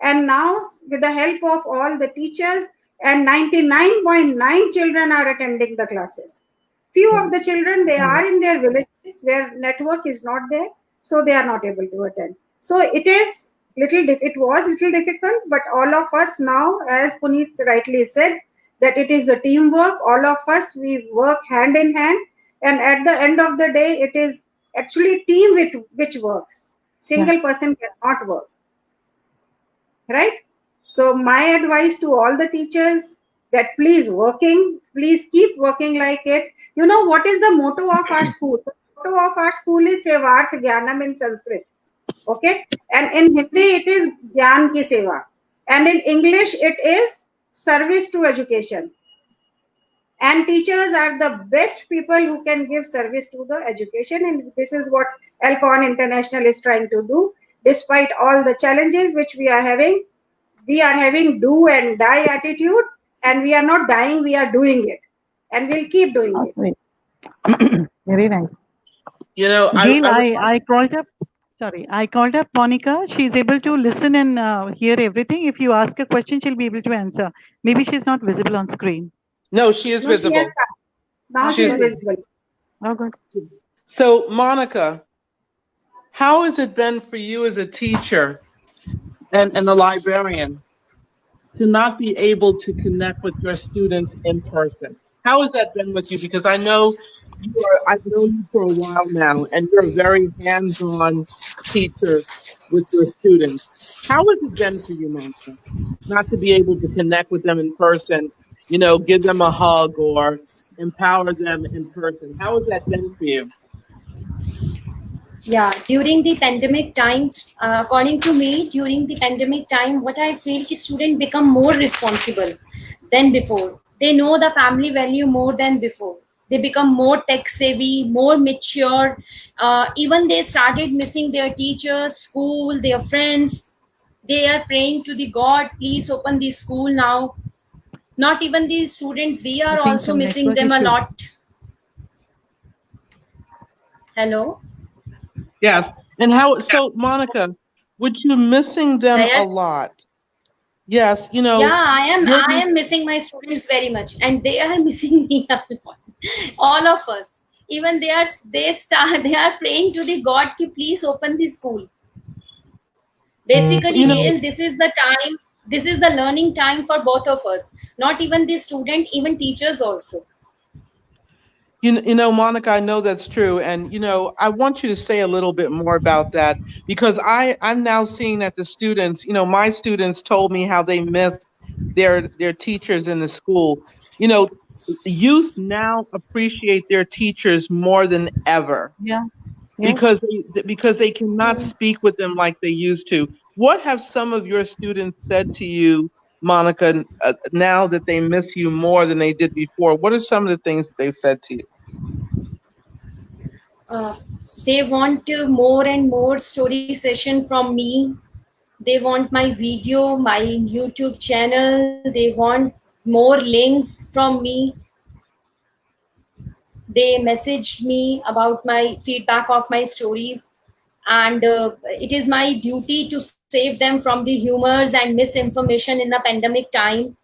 And now with the help of all the teachers, and 99.9 children are attending the classes. Few of the children, they are in their villages where network is not there, so they are not able to attend. So it was little difficult, but all of us now, as Puneet rightly said, that it is a teamwork. All of us, we work hand in hand, and at the end of the day, it is actually team which works. Single person cannot work, right? So my advice to all the teachers, that please keep working like it. You know what is the motto of our school? The motto of our school is Sevarth Jnanam in Sanskrit. Okay? And in Hindi it is Jnana ki Seva. And in English it is service to education. And teachers are the best people who can give service to the education. And this is what Alcon International is trying to do. Despite all the challenges which we are having do and die attitude, and we are not dying, we are doing it, and we'll keep doing it. Very nice. You know, Gail, I called up. Sorry, I called up Monica. She's able to listen and hear everything. If you ask a question, she'll be able to answer. Maybe she's not visible on screen. No, she is visible. Now she is visible. Oh, good. So, Monica, how has it been for you as a teacher and a librarian to not be able to connect with your students in person? How has that been with you? Because I've known you for a while now, and you're a very hands-on teacher with your students. How has it been for you, Monica, not to be able to connect with them in person, you know, give them a hug or empower them in person? How has that been for you? Yeah, during the pandemic times, according to me, during the pandemic time, what I feel is students become more responsible than before. They know the family value more than before. They become more tech savvy, more mature. Even they started missing their teachers, school, their friends. They are praying to the God, please open the school now. Not even the students, we are also missing them a lot. Hello? Yes. And so Monica, would you missing them a lot? Yes, you know. Yeah, I am missing my students very much, and they are missing me a lot. All of us. Even they are praying to the God to please open the school. Basically, Gail, this is the time, this is the learning time for both of us. Not even the student, even teachers also. You know, Monica, I know that's true. And, you know, I want you to say a little bit more about that, because I'm now seeing that the students, you know, my students told me how they missed their teachers in the school. You know, youth now appreciate their teachers more than ever. Yeah. Because they cannot speak with them like they used to. What have some of your students said to you, Monica, now that they miss you more than they did before? What are some of the things that they've said to you? They want more and more story session from me. They want my video, my YouTube channel. They want more links from me. They messaged me about my feedback of my stories, and it is my duty to save them from the humors and misinformation in the pandemic time.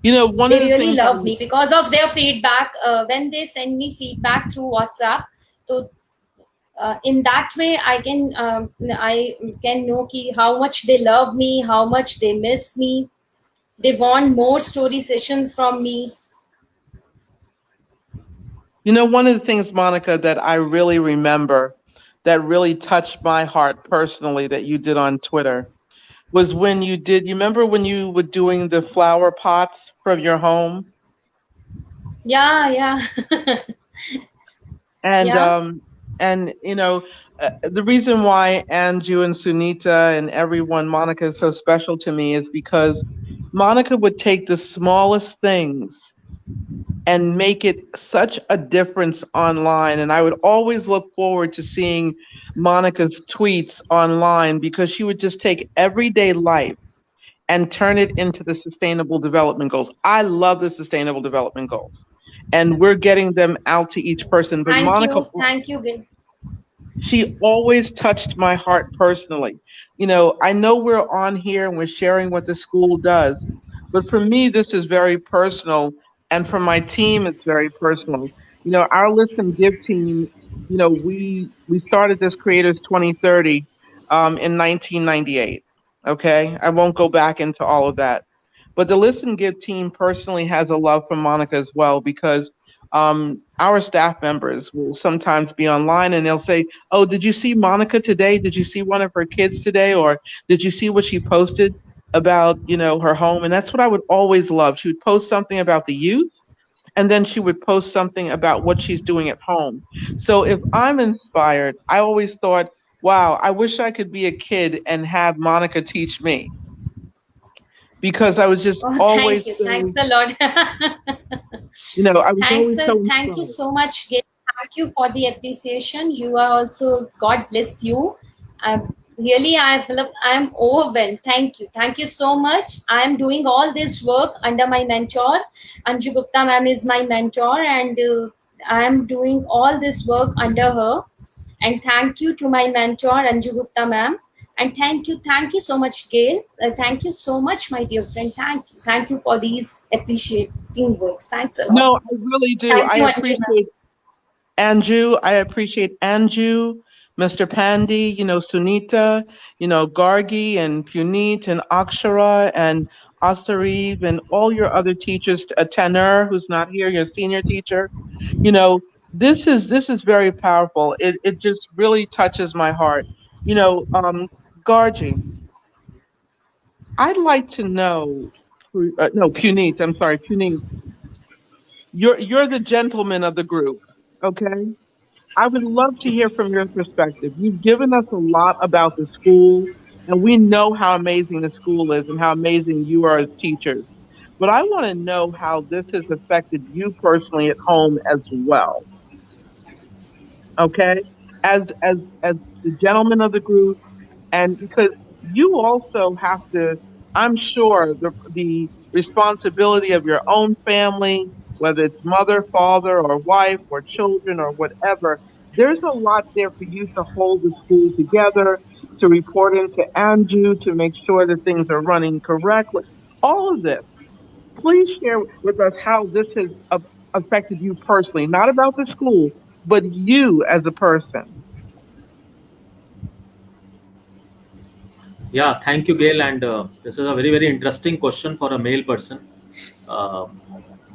You know, one They of the really things love me because of their feedback. When they send me feedback through WhatsApp, so in that way I can know how much they love me, how much they miss me. They want more story sessions from me. You know, one of the things, Monica, that I really remember that really touched my heart personally that you did on Twitter was when you remember when you were doing the flower pots from your home? Yeah. And, Yeah. and you know, the reason why Anju and Sunita and everyone, Monica is so special to me is because Monica would take the smallest things and make it such a difference online. And I would always look forward to seeing Monica's tweets online because she would just take everyday life and turn it into the sustainable development goals. I love the sustainable development goals. And we're getting them out to each person. But Monica, Thank you, Gil. she always touched my heart personally. You know, I know we're on here and we're sharing what the school does, but for me, this is very personal. And for my team, it's very personal. You know, our Listen Give team, you know, we started this Creators 2030 in 1998. Okay. I won't go back into all of that. But the Listen Give team personally has a love for Monica as well because our staff members will sometimes be online and they'll say, "Oh, did you see Monica today? Did you see one of her kids today? Or did you see what she posted about, you know, her home?" And that's what I would always love. She would post something about the youth, and then she would post something about what she's doing at home. So if I'm inspired, I always thought, wow, I wish I could be a kid and have Monica teach me. Because I was just Oh, always thank you. so, Thanks a lot. you know, I was always so Thank you inspired. so much, Gail. Thank you for the appreciation. You are also, God bless you. Really, I'm overwhelmed. Thank you so much. I am doing all this work under my mentor. Anju Gupta ma'am is my mentor, and I am doing all this work under her. And thank you to my mentor Anju Gupta ma'am. And thank you so much, Gail. Thank you so much, my dear friend. Thank you for these appreciating words. Thanks a lot. No, I really do. Thank I you, Anju ma'am. appreciate Anju. I appreciate Anju, Mr. Pandy, you know, Sunita, you know, Gargi and Puneet and Akshara and Asariv and all your other teachers, Tanur, who's not here, your senior teacher. You know, this is very powerful. It just really touches my heart. You know, Gargi, I'd like to know, no, Puneet, I'm sorry, Puneet, you're the gentleman of the group, okay? I would love to hear from your perspective. You've given us a lot about the school, and we know how amazing the school is and how amazing you are as teachers. But I want to know how this has affected you personally at home as well. Okay? As the gentleman of the group, and because you also have to, I'm sure the responsibility of your own family, whether it's mother, father, or wife, or children, or whatever, there's a lot there for you to hold the school together, to report into Anju, to make sure that things are running correctly. All of this. Please share with us how this has affected you personally, not about the school, but you as a person. Yeah, thank you, Gail. And this is a very, very interesting question for a male person. Uh,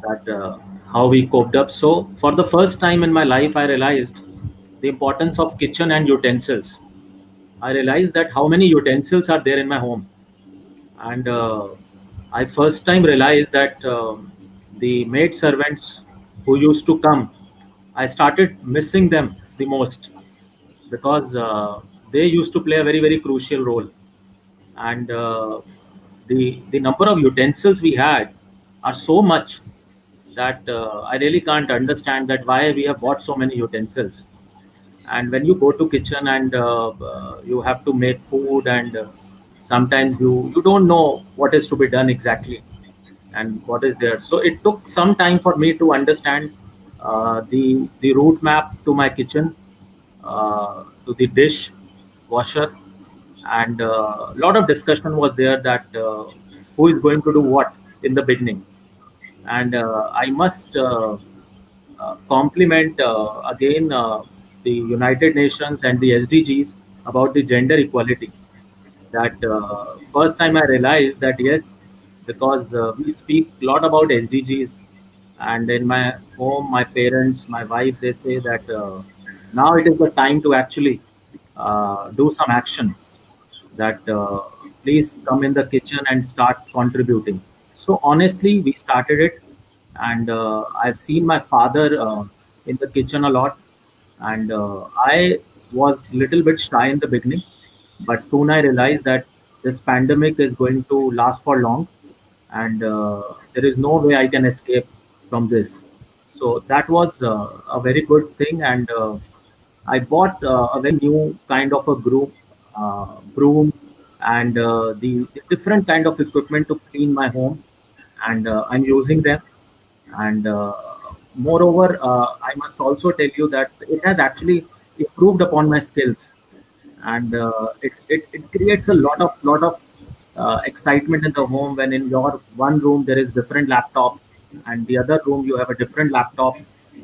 that how we coped up. So, for the first time in my life, I realized the importance of kitchen and utensils. I realized that how many utensils are there in my home, and I first time realized that the maid servants who used to come, I started missing them the most because they used to play a very, very crucial role, and the number of utensils we had are so much that I really can't understand that why we have bought so many utensils. And when you go to kitchen and you have to make food, and sometimes you don't know what is to be done exactly and what is there. So it took some time for me to understand the route map to my kitchen, to the dish washer, and a lot of discussion was there that who is going to do what in the beginning. And I must compliment again the United Nations and the SDGs about the gender equality. That first time I realized that yes, because we speak a lot about SDGs, and in my home, my parents, my wife, they say that now it is the time to actually do some action, that please come in the kitchen and start contributing. So honestly, we started it, and I've seen my father in the kitchen a lot, and I was little bit shy in the beginning, but soon I realized that this pandemic is going to last for long, and there is no way I can escape from this. So that was a very good thing, and I bought a very new kind of a broom, and the different kind of equipment to clean my home, and I'm using them. And moreover, I must also tell you that it has actually improved upon my skills, and it creates a lot of excitement in the home when in your one room there is different laptop, and the other room you have a different laptop.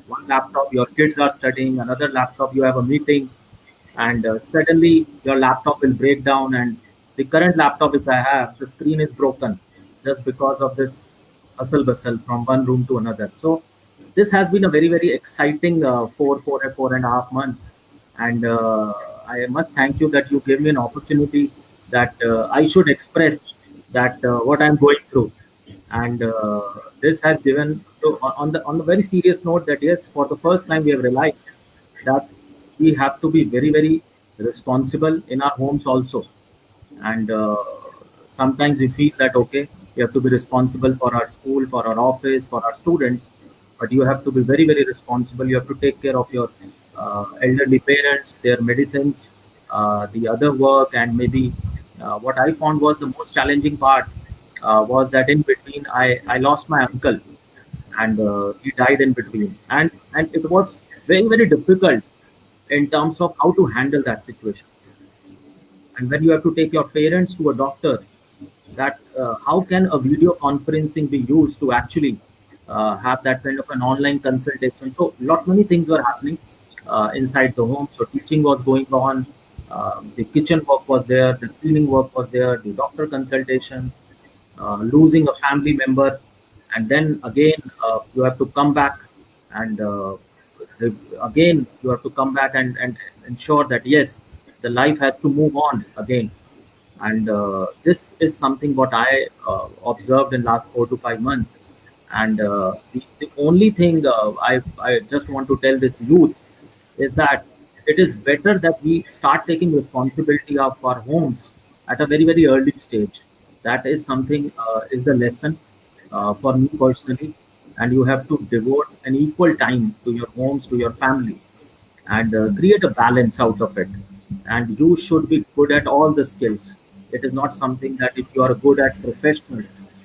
One laptop your kids are studying, another laptop you have a meeting, and suddenly your laptop will break down, and the current laptop which I have, the screen is broken just because of this hustle bustle from one room to another. So this has been a very exciting four and a half months, and I must thank you that you gave me an opportunity that I should express that what I'm going through, and this has given. So on the very serious note, that yes, for the first time we have realized that we have to be very responsible in our homes also, and sometimes we feel that okay, we have to be responsible for our school, for our office, for our students, but you have to be very responsible. You have to take care of your elderly parents, their medicines, the other work, and maybe what I found was the most challenging part was that in between I lost my uncle, and he died in between, and it was very difficult in terms of how to handle that situation. And when you have to take your parents to a doctor, that how can a video conferencing be used to actually have that kind of an online consultation. So lot many things were happening inside the home. So teaching was going on, the kitchen work was there, the cleaning work was there, the doctor consultation, losing a family member, and then again you have to come back, and again you have to come back and ensure that yes, the life has to move on again. And this is something what I observed in last 4 to 5 months. And the only thing I just want to tell this youth is that it is better that we start taking responsibility of our homes at a very early stage. That is something is the lesson for me personally. And you have to devote an equal time to your homes, to your family, and create a balance out of it. And you should be good at all the skills. It is not something that if you are good at professional,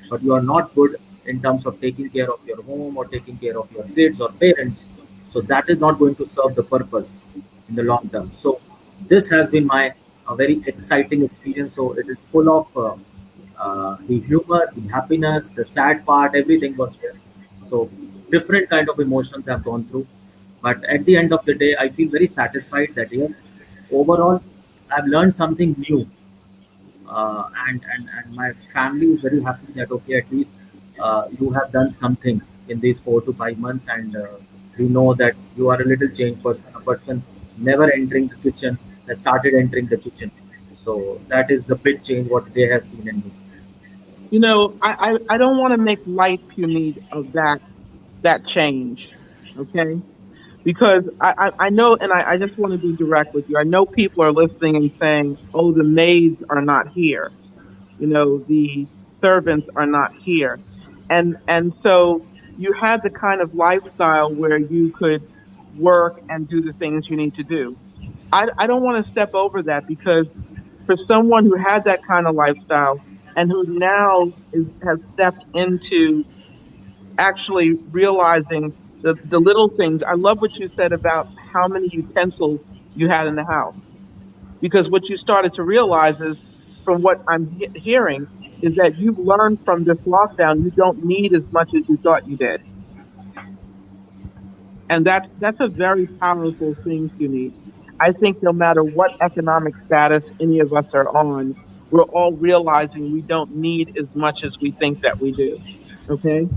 but you are not good in terms of taking care of your home or taking care of your kids or parents, so that is not going to serve the purpose in the long term. So this has been my a very exciting experience. So it is full of the humor, the happiness, the sad part, everything was there. So different kind of emotions I've gone through, but at the end of the day, I feel very satisfied that yes, overall, I've learned something new, and my family is very happy that okay, at least you have done something in these 4 to 5 months, and we know that you are a little changed person, a person never entering the kitchen has started entering the kitchen. So that is the big change what they have seen in me. You know, I don't want to make light, Puneet, of that change. Okay? Because I know, and I just want to be direct with you. I know people are listening and saying, oh, the maids are not here. You know, the servants are not here. And so you had the kind of lifestyle where you could work and do the things you need to do. I don't want to step over that because for someone who had that kind of lifestyle and who now has stepped into actually realizing the little things. I love what you said about how many utensils you had in the house. Because what you started to realize is, from what I'm hearing, is that you've learned from this lockdown you don't need as much as you thought you did. And that's a very powerful thing to me. I think no matter what economic status any of us are on, we're all realizing we don't need as much as we think that we do. Okay?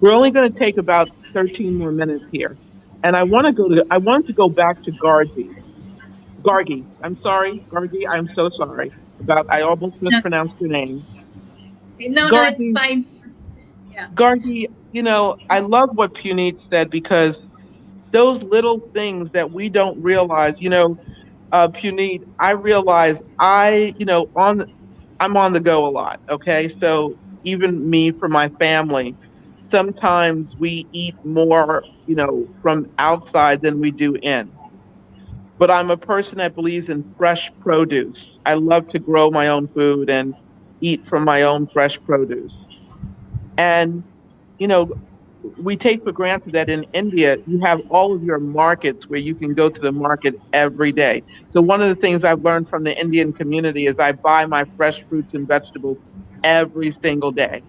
We're only going to take about 13 more minutes here. And I wanted to go back to Gargi. Gargi. I'm sorry, Gargi. I'm so sorry I almost mispronounced your name. No, it's Gargi, fine. Yeah. Gargi, I love what Puneet said because those little things that we don't realize, Puneet, I realize I'm on the go a lot. Okay. So even me for my family, sometimes we eat more, from outside than we do in. But I'm a person that believes in fresh produce. I love to grow my own food and eat from my own fresh produce. And, you know, we take for granted that in India, you have all of your markets where you can go to the market every day. So one of the things I've learned from the Indian community is I buy my fresh fruits and vegetables every single day.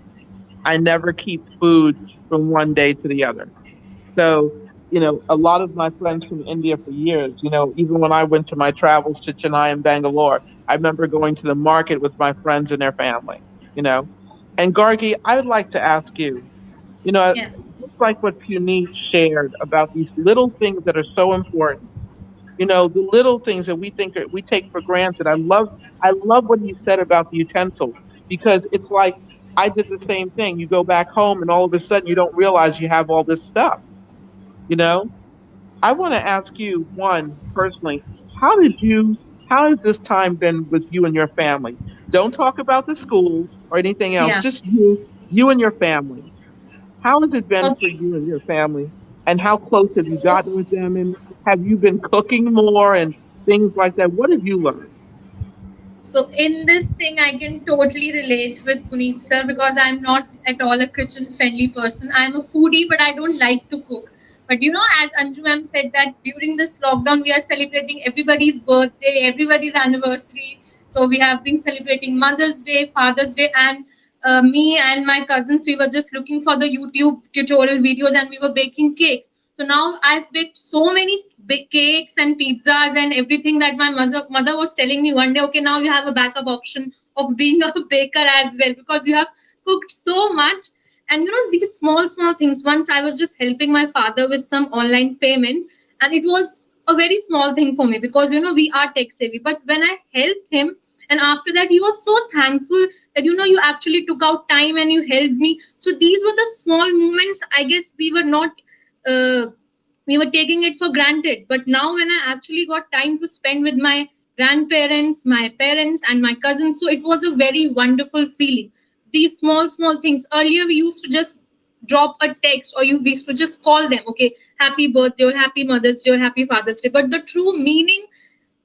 I never keep food from one day to the other. So, a lot of my friends from India for years, even when I went to my travels to Chennai and Bangalore, I remember going to the market with my friends and their family, you know. And Gargi, I would like to ask you, Yeah. just like what Puneet shared about these little things that are so important, the little things that we think we take for granted. I love what you said about the utensils because it's like I did the same thing. You go back home and all of a sudden you don't realize you have all this stuff, you know? I want to ask you one personally, how did you how has this time been with you and your family? Don't talk about the school or anything else, Yeah. just you and your family. How has it been for Okay. you and your family? And how close have you So, gotten with them? And have you been cooking more and things like that? What have you learned? So in this thing, I can totally relate with Puneet sir because I'm not at all a kitchen friendly person. I'm a foodie, but I don't like to cook. But as Anju ma'am said that during this lockdown, we are celebrating everybody's birthday, everybody's anniversary. So we have been celebrating Mother's Day, Father's Day, and me and my cousins, we were just looking for the YouTube tutorial videos and we were baking cakes. So now I've baked so many big cakes and pizzas and everything that my mother was telling me one day, okay, now you have a backup option of being a baker as well because you have cooked so much. And these small things. Once I was just helping my father with some online payment, and it was a very small thing for me because we are tech savvy. But when I helped him, and after that, he was so thankful that you actually took out time and you helped me. So these were the small moments. I guess we were not. We were taking it for granted. But now, when I actually got time to spend with my grandparents, my parents, and my cousins, so it was a very wonderful feeling. These small things. Earlier, we used to just drop a text or we used to just call them, okay, happy birthday or happy Mother's Day or happy Father's Day. But the true meaning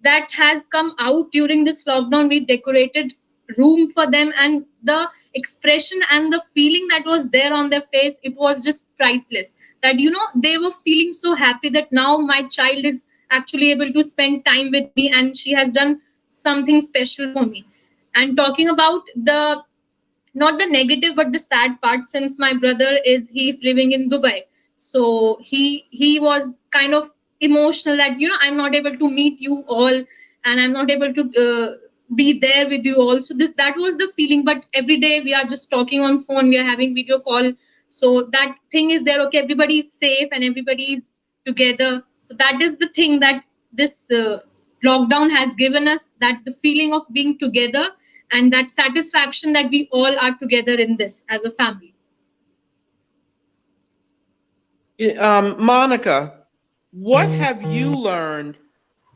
that has come out during this lockdown, we decorated room for them, and the expression and the feeling that was there on their face, it was just priceless. That they were feeling so happy that now my child is actually able to spend time with me and she has done something special for me. And talking about the not the negative but the sad part, since my brother he's living in Dubai, so he was kind of emotional that I'm not able to meet you all and I'm not able to be there with you all. So that was the feeling. But every day we are just talking on phone, we are having video call, so that thing is there. Okay, everybody is safe and everybody is together. So that is the thing that this lockdown has given us, that the feeling of being together and that satisfaction that we all are together in this as a family. Monica, what have you learned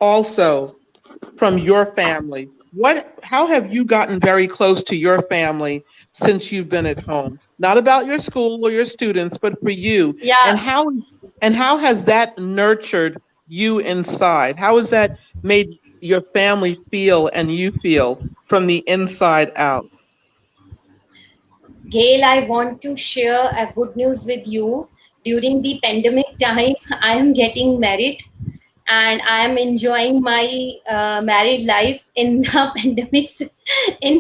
also from your family? How have you gotten very close to your family since you've been at home? not about your school or your students, but for you. Yeah. And how has that nurtured you inside? How has that made your family feel and you feel from the inside out? Gail, I want to share a good news with you. During the pandemic time, I am getting married and I am enjoying my married life in the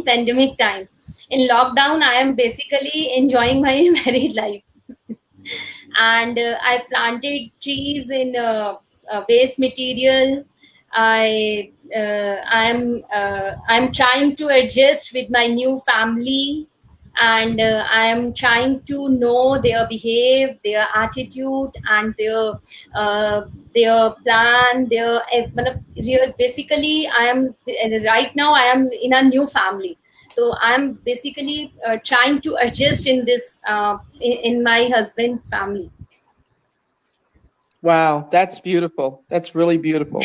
pandemic time. In lockdown, I am basically enjoying my married life. And I planted trees in waste material. I'm trying to adjust with my new family, and I am trying to know their behave, their attitude, and their plan, basically I am right now I am in a new family, so I'm basically trying to adjust in this in my husband family. Wow, that's beautiful. That's really beautiful.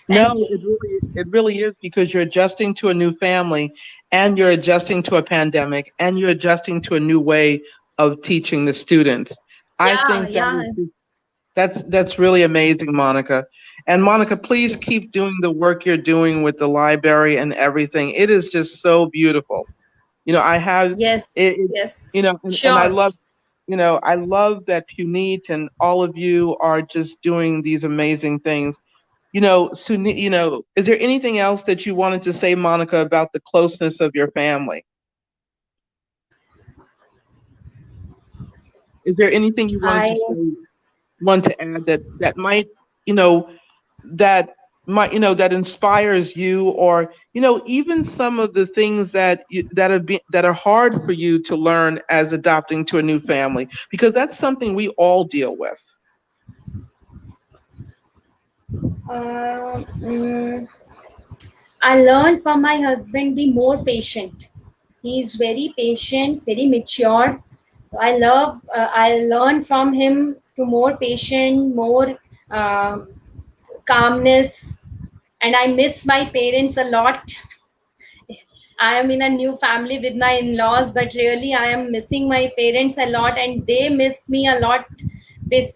No, Thank you. it really is, because you're adjusting to a new family and you're adjusting to a pandemic and you're adjusting to a new way of teaching the students. I Yeah, think yeah. that's really amazing, Monica. And Monica, please keep doing the work you're doing with the library and everything. It is just so beautiful. I have Yes, it, yes, and I sure. love, I love that Punit and all of you are just doing these amazing things. Suni, is there anything else that you wanted to say, Monica, about the closeness of your family? Is there anything you I want to add that might, you know, that that inspires you, or even some of the things that are hard for you to learn as adopting to a new family, because that's something we all deal with. uh, mm, I learned from my husband be more patient. He is very patient, very mature. I learned from him to more patient, more uh, calmness, and I miss my parents a lot. I am in a new family with my in-laws, but really I am missing my parents a lot, and they miss me a lot. This,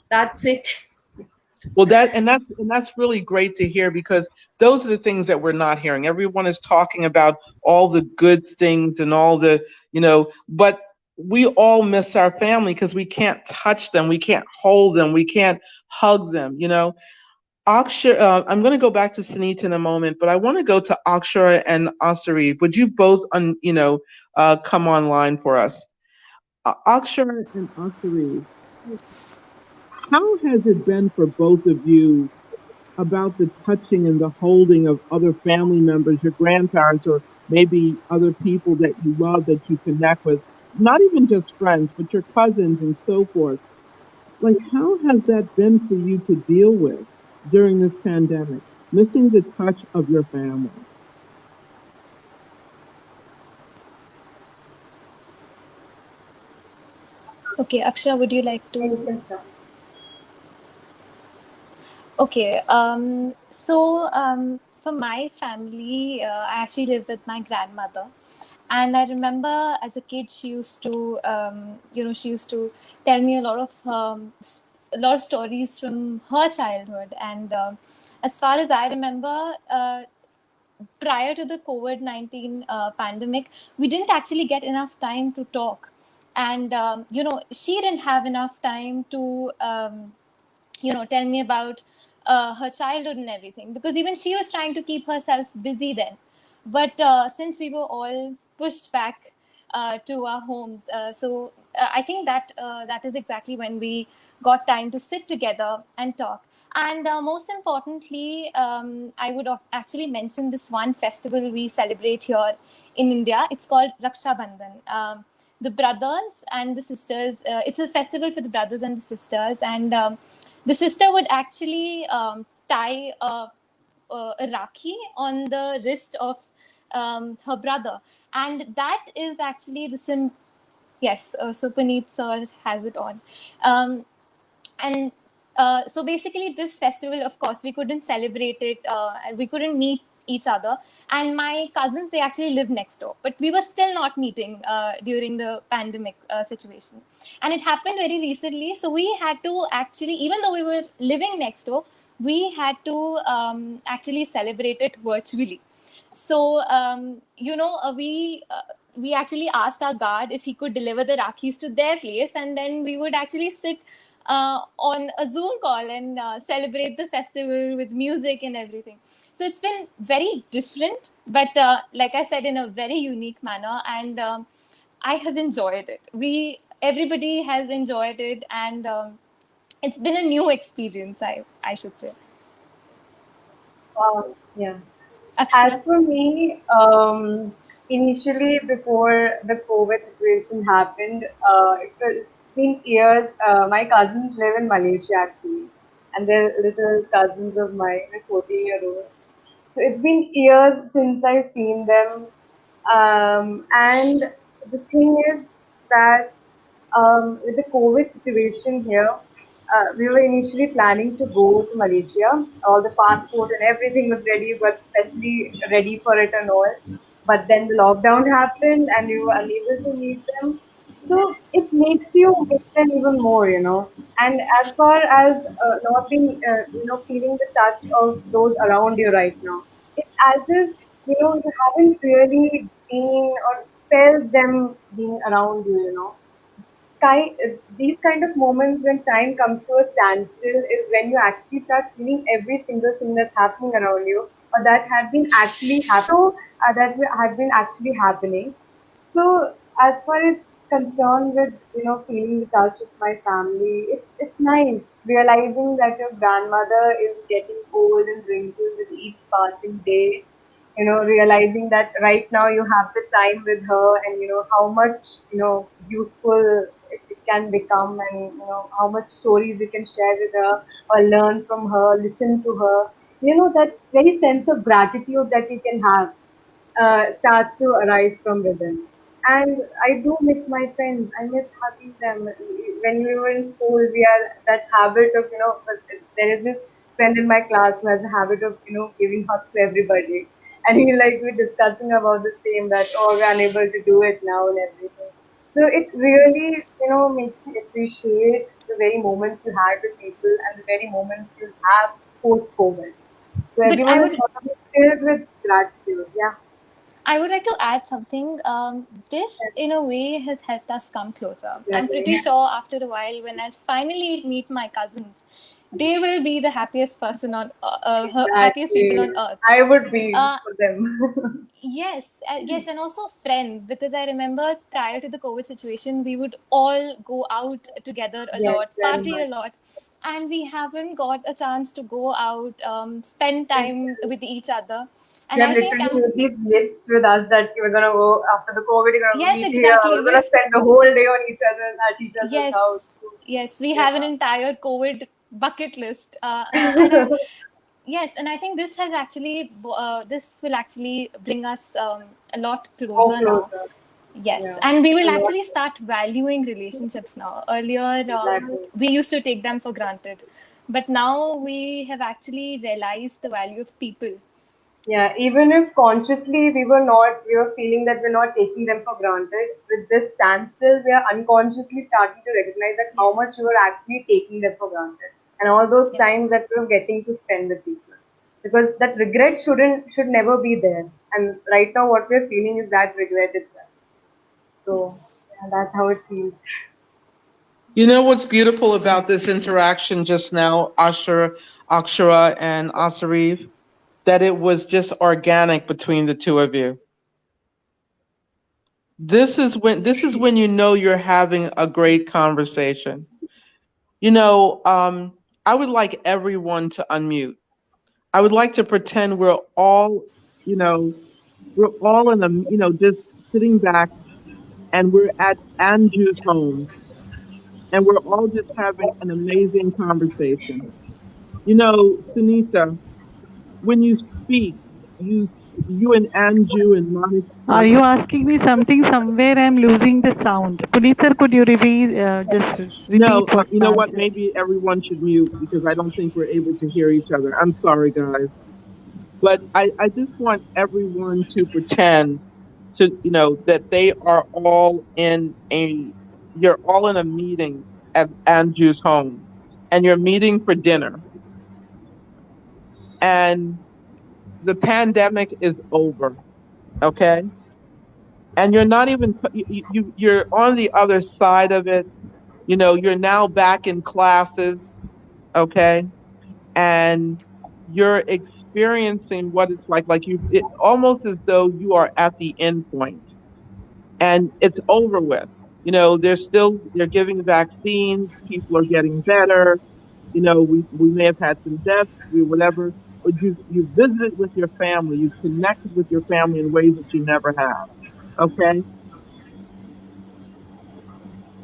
that's it. Well, that's really great to hear, because those are the things that we're not hearing. Everyone is talking about all the good things and all the, but we all miss our family because we can't touch them, we can't hold them, we can't hug them. Akshara, I'm going to go back to Sunita in a moment, but I want to go to Akshara and Asari. Would you both, come online for us? Akshara and Asari, how has it been for both of you about the touching and the holding of other family members, your grandparents, or maybe other people that you love, that you connect with, not even just friends, but your cousins and so forth? Like, how has that been for you to deal with during this pandemic, missing the touch of your family? Okay, Akshara, would you like You to? can start. Okay, for my family, I actually live with my grandmother. And I remember as a kid, she used to tell me a lot of stories from her childhood. And as far as I remember, prior to the COVID-19 pandemic, we didn't actually get enough time to talk. And, she didn't have enough time to, tell me about her childhood and everything, because even she was trying to keep herself busy then. But since we were all pushed back to our homes, I think that is exactly when we got time to sit together and talk. And most importantly, I would actually mention this one festival we celebrate here in India. It's called Raksha Bandhan. The brothers and the sisters, it's a festival for the brothers and the sisters. And the sister would actually tie a rakhi on the wrist of her brother. And that is actually Yes, so Puneet sir has it on. And so basically, this festival, of course, we couldn't celebrate it. We couldn't meet each other. And my cousins, they actually live next door, but we were still not meeting during the pandemic situation. And it happened very recently. So we had to actually, even though we were living next door, we had to actually celebrate it virtually. So we actually asked our guard if he could deliver the Rakhis to their place, and then we would actually sit on a Zoom call and celebrate the festival with music and everything. So it's been very different, but like I said, in a very unique manner, and I have enjoyed it. Everybody has enjoyed it, and it's been a new experience, I should say. Yeah. Akshara? As for me, initially before the COVID situation happened, it's been years. My cousins live in Malaysia actually, and they're little cousins of mine, a 14-year-old. So it's been years since I've seen them. And the thing is that with the COVID situation here, we were initially planning to go to Malaysia. All the passport and everything was ready, but especially ready for it and all. But then the lockdown happened and we were unable to meet them. So it makes you miss them even more. And as far as not being, feeling the touch of those around you right now, it's as if, you haven't really been or felt them being around you. These kind of moments when time comes to a standstill is when you actually start feeling every single thing that's happening around you or that had been actually had been actually happening. So as far as concerned with feeling the touch of my family, it's nice realizing that your grandmother is getting old and wrinkled with each passing day. Realizing that right now you have the time with her and how much useful it can become and how much stories you can share with her or learn from her, listen to her. That very sense of gratitude that you can have starts to arise from within. And I do miss my friends. I miss hugging them. When we were in school, we had that habit of, there is this friend in my class who has a habit of, giving hugs to everybody. And he like we're discussing about the same that, oh, we're unable to do it now and everything. So it really, makes you appreciate the very moments you had with people and the very moments you have post-COVID. So But everyone is sort of filled with gratitude. Yeah. I would like to add something. This, in a way, has helped us come closer. I'm pretty sure after a while, when I finally meet my cousins, they will be the happiest person on happiest people on earth. I would be Uh, for them. yes, and also friends, because I remember prior to the COVID situation, we would all go out together a Yes, lot, very party a much. lot, and we haven't got a chance to go out, spend time with each other. We And have I think literally made these lists with us that we're gonna go after the COVID, we're gonna yes, meet here, exactly. we're gonna spend the whole day on each other at each other's house. Yes, yes, we have an Yeah. entire COVID bucket list, and yes, and I think this has actually this will actually bring us a lot More closer now. closer. Yes, Yeah. and we will A lot. actually start valuing relationships now. Earlier, Exactly. we used to take them for granted, but now we have actually realized the value of people. Yeah, even if consciously we were feeling that we're not taking them for granted, with this standstill, we are unconsciously starting to recognize that how much Yes, we were actually taking them for granted. And all those yes. times that we were getting to spend with people. Because that regret should never be there. And right now what we're feeling is that regret itself. So Yes. yeah, that's how it feels. You know what's beautiful about this interaction just now, Akshara and Asarif? That it was just organic between the two of you. This is when you know you're having a great conversation. You know, I would like everyone to unmute. I would like to pretend we're all, you know, we're all in a, just sitting back and we're at Anju's home and we're all just having an amazing conversation. You know, Sunita, when you speak, you you and Anju and Are Monica. you asking me something? Somewhere I'm losing the sound. Puneet sir, could you just No, repeat what you know ma'am what? said? Maybe everyone should mute because I don't think we're able to hear each other. I'm sorry, guys. But I just want everyone to pretend to, that they are all you're all in a meeting at Andrew's home, and you're meeting for dinner, and the pandemic is over, okay? And you're not even, you're on the other side of it. You're now back in classes, okay? And you're experiencing what it's like it almost as though you are at the end point and it's over with. They're giving vaccines, people are getting better. We may have had some deaths, whatever, but you visited with your family, you connected with your family in ways that you never have. Okay?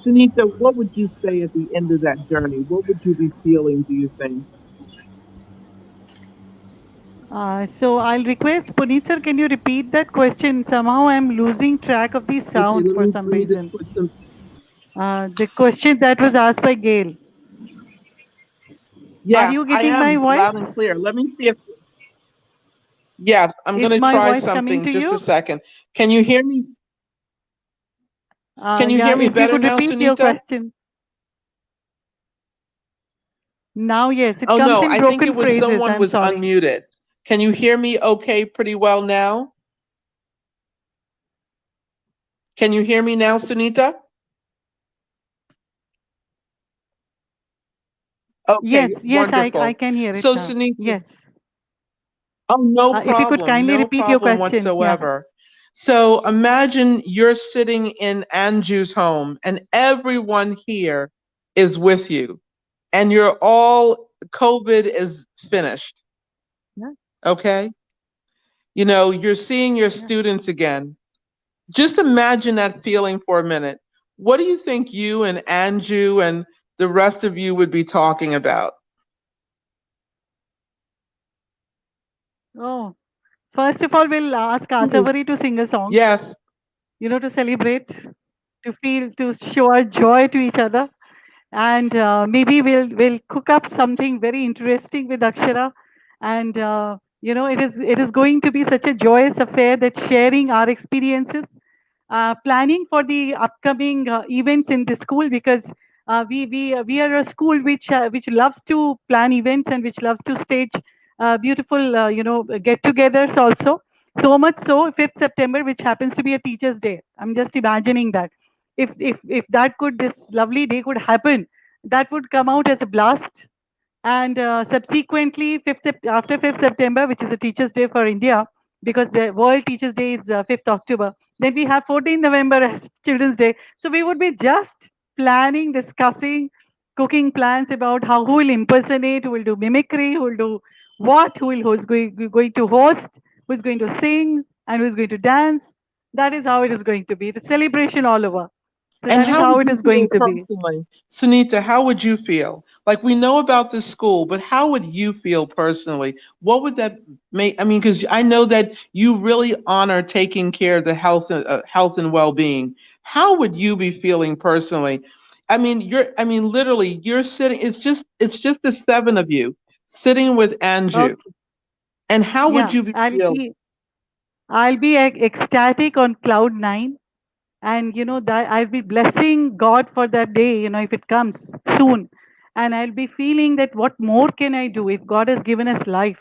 Sunita, what would you say at the end of that journey? What would you be feeling, do you think? So I'll request Puneet sir, can you repeat that question? Somehow I'm losing track of the Okay, sound for some let me just reason. put some. The question that was asked by Gail. Are Yeah, you I getting my am voice? loud and clear. Let me see if. Yes, I'm Is going to my try voice coming something. to Just a you? second. Can you hear me? Can you Yeah, hear me if you better could now, repeat your Sunita? question. Now, yes, it Oh comes no, in I think it broken was phrases. someone I'm was sorry. unmuted. Can you hear me okay pretty well now? Can you hear me now, Sunita? Yes, Okay, yes, I wonderful. can hear it So now. Sunita, Yes. oh, If you could kindly no repeat your problem question. Yeah. whatsoever. So imagine you're sitting in Anju's home and everyone here is with you and COVID is finished. Yeah. Okay. You're seeing your Yeah. students again. Just imagine that feeling for a minute. What do you think you and Anju and the rest of you would be talking about? Oh, first of all, we'll ask Asavari to sing a song, Yes. to celebrate, to feel, to show our joy to each other. And maybe we'll cook up something very interesting with Akshara. And it is going to be such a joyous affair that sharing our experiences, planning for the upcoming events in the school, because we are a school which loves to plan events and which loves to stage beautiful get-togethers also. So much so, 5th September, which happens to be a Teachers' Day. I'm just imagining that if that could this lovely day could happen, that would come out as a blast. And subsequently, after 5th September, which is a Teachers' Day for India, because the World Teachers' Day is 5th October, then we have 14th November as Children's Day. So we would be just planning, discussing, cooking plans about who will impersonate, who will do mimicry, who will do what, who's going to host, who's going to sing, and who's going to dance. That is how it is going to be. The celebration all over. So And that is how how would it you is feel going to be. personally? Sunita, how would you feel? Like we know about the school, but how would you feel personally? What would that make? I mean, because I know that you really honor taking care of the health and well-being. How would you be feeling personally? Literally, you're sitting, it's just the seven of you sitting with Anju. Okay. And how would Yeah, you be feeling? I'll be ecstatic on cloud nine, and that I'll be blessing God for that day, if it comes soon, and I'll be feeling that what more can I do if God has given us life?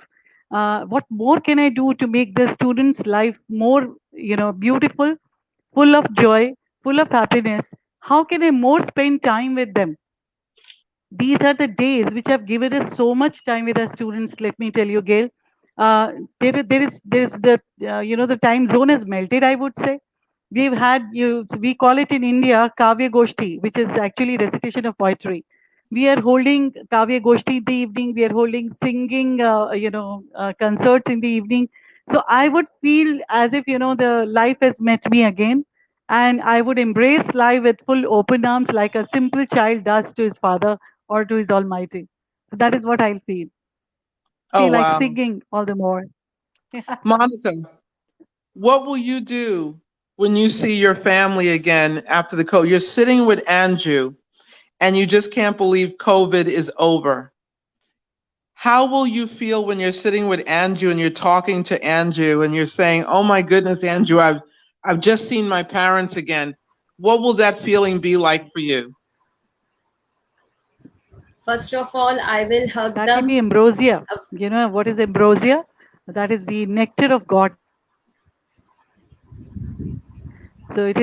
What more can I do to make the students' life more, beautiful, full of joy, full of happiness? How can I more spend time with them? These are the days which have given us so much time with our students. Let me tell you, Gail. There is the the time zone has melted, I would say. We call it in India Kavya Goshti, which is actually recitation of poetry. We are holding Kavya Goshti in the evening. We are holding singing concerts in the evening. So I would feel as if the life has met me again, and I would embrace life with full open arms like a simple child does to his father or to his Almighty. So that is what I'll feel. Oh, Feel like wow. singing all the more. Monica, what will you do when you see your family again after the COVID? You're sitting with Anju and you just can't believe COVID is over. How will you feel when you're sitting with Andrew and you're talking to Andrew and you're saying, "Oh my goodness, Andrew, I've just seen my parents again." What will that feeling be like for you? First of all, I will hug That would be them. ambrosia. You know what is ambrosia? That is the nectar of God. So it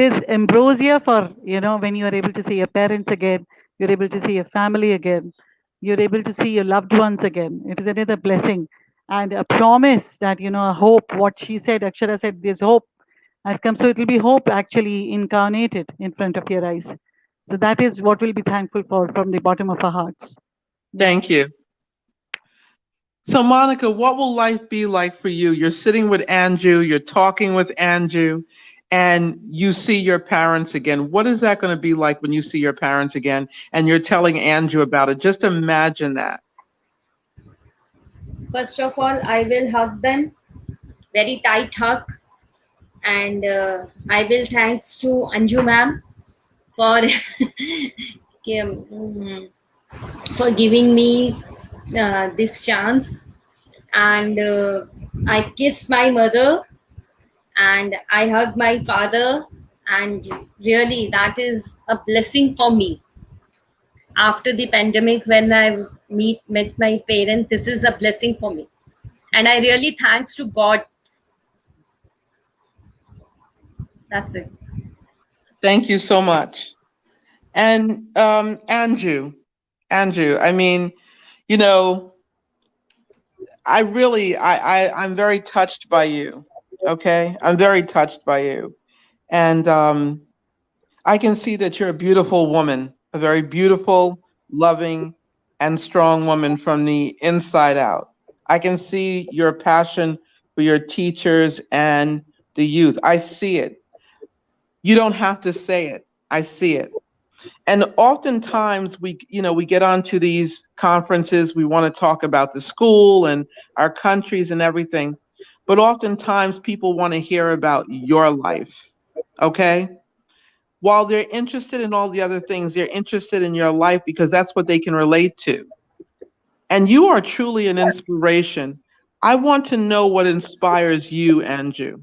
is ambrosia for, you know, when you are able to see your parents again, you're able to see your family again, you're able to see your loved ones again. It is another blessing and a promise that, you know, a hope. What she said, Akshara said, there's hope has come. So it will be hope actually incarnated in front of your eyes. So that is what we'll be thankful for from the bottom of our hearts. Thank you. So, Monica, what will life be like for you? You're sitting with Andrew, you're talking with Andrew, and you see your parents again. What is that going to be like when you see your parents again and you're telling Andrew about it? Just imagine that. First of all, I will hug them, very tight hug, and I will thanks to Anju ma'am for for giving me this chance, and I kiss my mother and I hug my father, and really that is a blessing for me. After the pandemic, when I met my parents, this is a blessing for me, and I really thanks to God. That's it. Thank you so much. And Andrew, I mean, you know, I'm very touched by you. Okay, I'm very touched by you, and I can see that you're a beautiful woman, a very beautiful, loving, and strong woman from the inside out. I can see your passion for your teachers and the youth. I see it. You don't have to say it. I see it. And oftentimes we get onto these conferences, we want to talk about the school and our countries and everything. But oftentimes people want to hear about your life. Okay? While they're interested in all the other things, they're interested in your life because that's what they can relate to. And you are truly an inspiration. I want to know what inspires you, Andrew.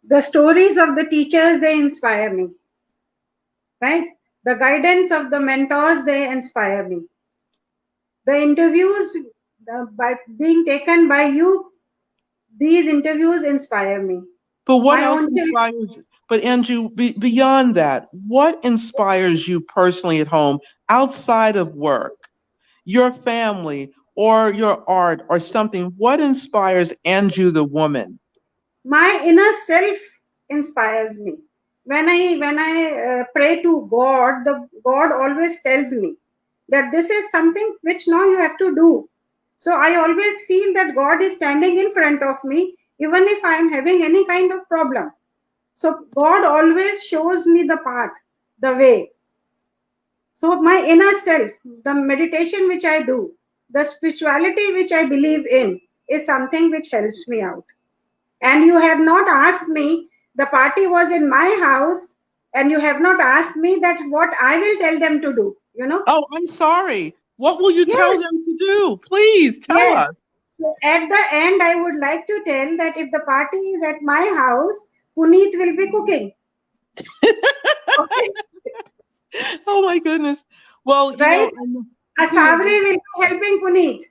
The stories of the teachers, they inspire me, right? The guidance of the mentors, they inspire me. The interviews by being taken by you, these interviews inspire me. But what My else own inspires? But Andrew, beyond that, what inspires you personally at home outside of work, your family, or your art, or something? What inspires Andrew the woman? my inner self inspires me. When I pray to God, the God always tells me that this is something which now you have to do. So I always feel that God is standing in front of me, even if I am having any kind of problem. So God always shows me the path, the way. So my inner self, the meditation which I do, the spirituality which I believe in, is something which helps me out. And you have not asked me, the party was in my house, and you have not asked me that what I will tell them to do, you know? Oh, I'm sorry. What will you tell Yes, them to do? Please tell yes. us. So at the end, I would like to tell that if the party is at my house, Puneet will be cooking. Okay, Oh my goodness. Well, right? you Asavri will be helping Puneet.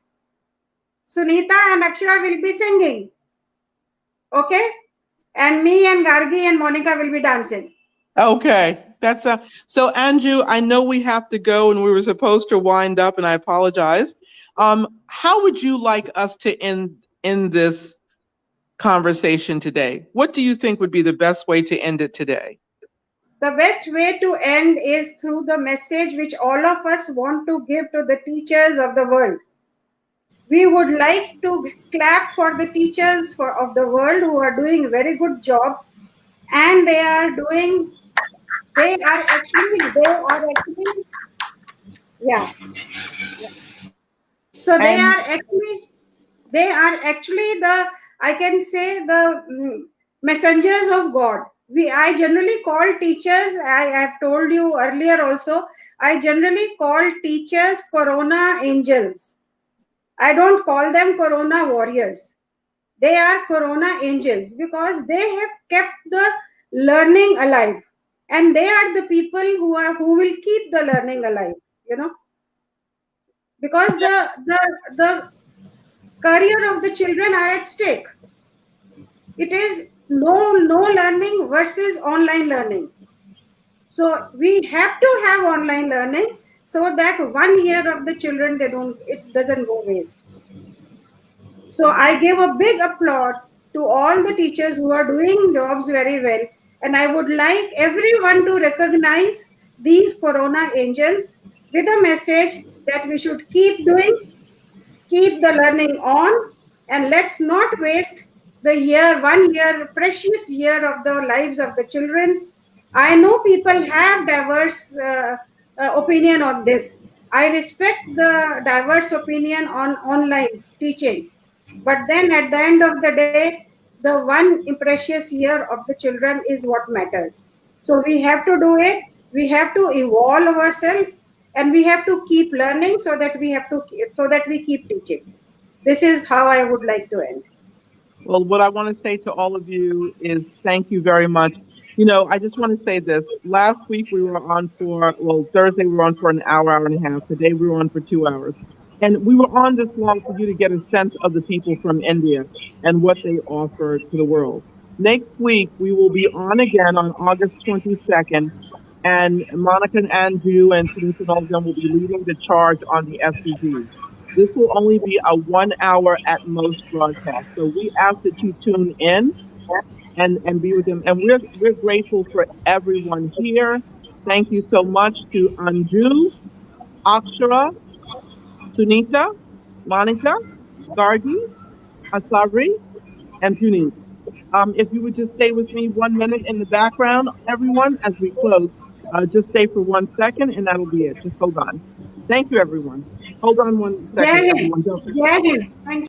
Sunita and Akshara will be singing. Okay? And me and Gargi and Monica will be dancing. okay. That's so Andrew, I know we have to go and we were supposed to wind up and I apologize. How would you like us to end this conversation today? What do you think would be the best way to end it today? The best way to end is through the message which all of us want to give to the teachers of the world. We would like to clap for the teachers of the world who are doing very good jobs, and they are actually, yeah. So And they are actually the, I can say, the messengers of God. I generally call teachers, I have told you earlier also, I generally call teachers Corona angels. I don't call them Corona warriors. They are Corona angels because they have kept the learning alive, and they are the people who will keep the learning alive. You know, because the career of the children are at stake. It is no learning versus online learning. So we have to have online learning so that 1 year of the children it doesn't go waste. So I give a big applaud to all the teachers who are doing jobs very well, and I would like everyone to recognize these Corona angels with a message that we should keep doing, keep the learning on, and let's not waste the year, 1 year, precious year of the lives of the children. I know people have diverse opinion on this. I respect the diverse opinion on online teaching, but then at the end of the day, the one precious year of the children is what matters. So we have to do it. We have to evolve ourselves, and we have to keep learning so that we keep teaching. This is how I would like to end. Well, what I want to say to all of you is thank you very much. You know, I just want to say this. Last week we were on for, well, Thursday we were on for an hour, hour and a half. Today we were on for 2 hours. And we were on this long for you to get a sense of the people from India and what they offer to the world. Next week we will be on again on August 22nd. And Monica and Andrew and Sunita and all of them will be leading the charge on the SDGs. This will only be a 1 hour at most broadcast. So we ask that you tune in and be with them. And we're grateful for everyone here. Thank you so much to Anju, Akshara, Sunita, Monica, Gargi, Asabri, and Puneet. If you would just stay with me 1 minute in the background, everyone, as we close, just stay for 1 second and that'll be it. Just hold on. Thank you, everyone. Hold on 1 second, Jai Hind. everyone. Don't Jai Hind. Thank you.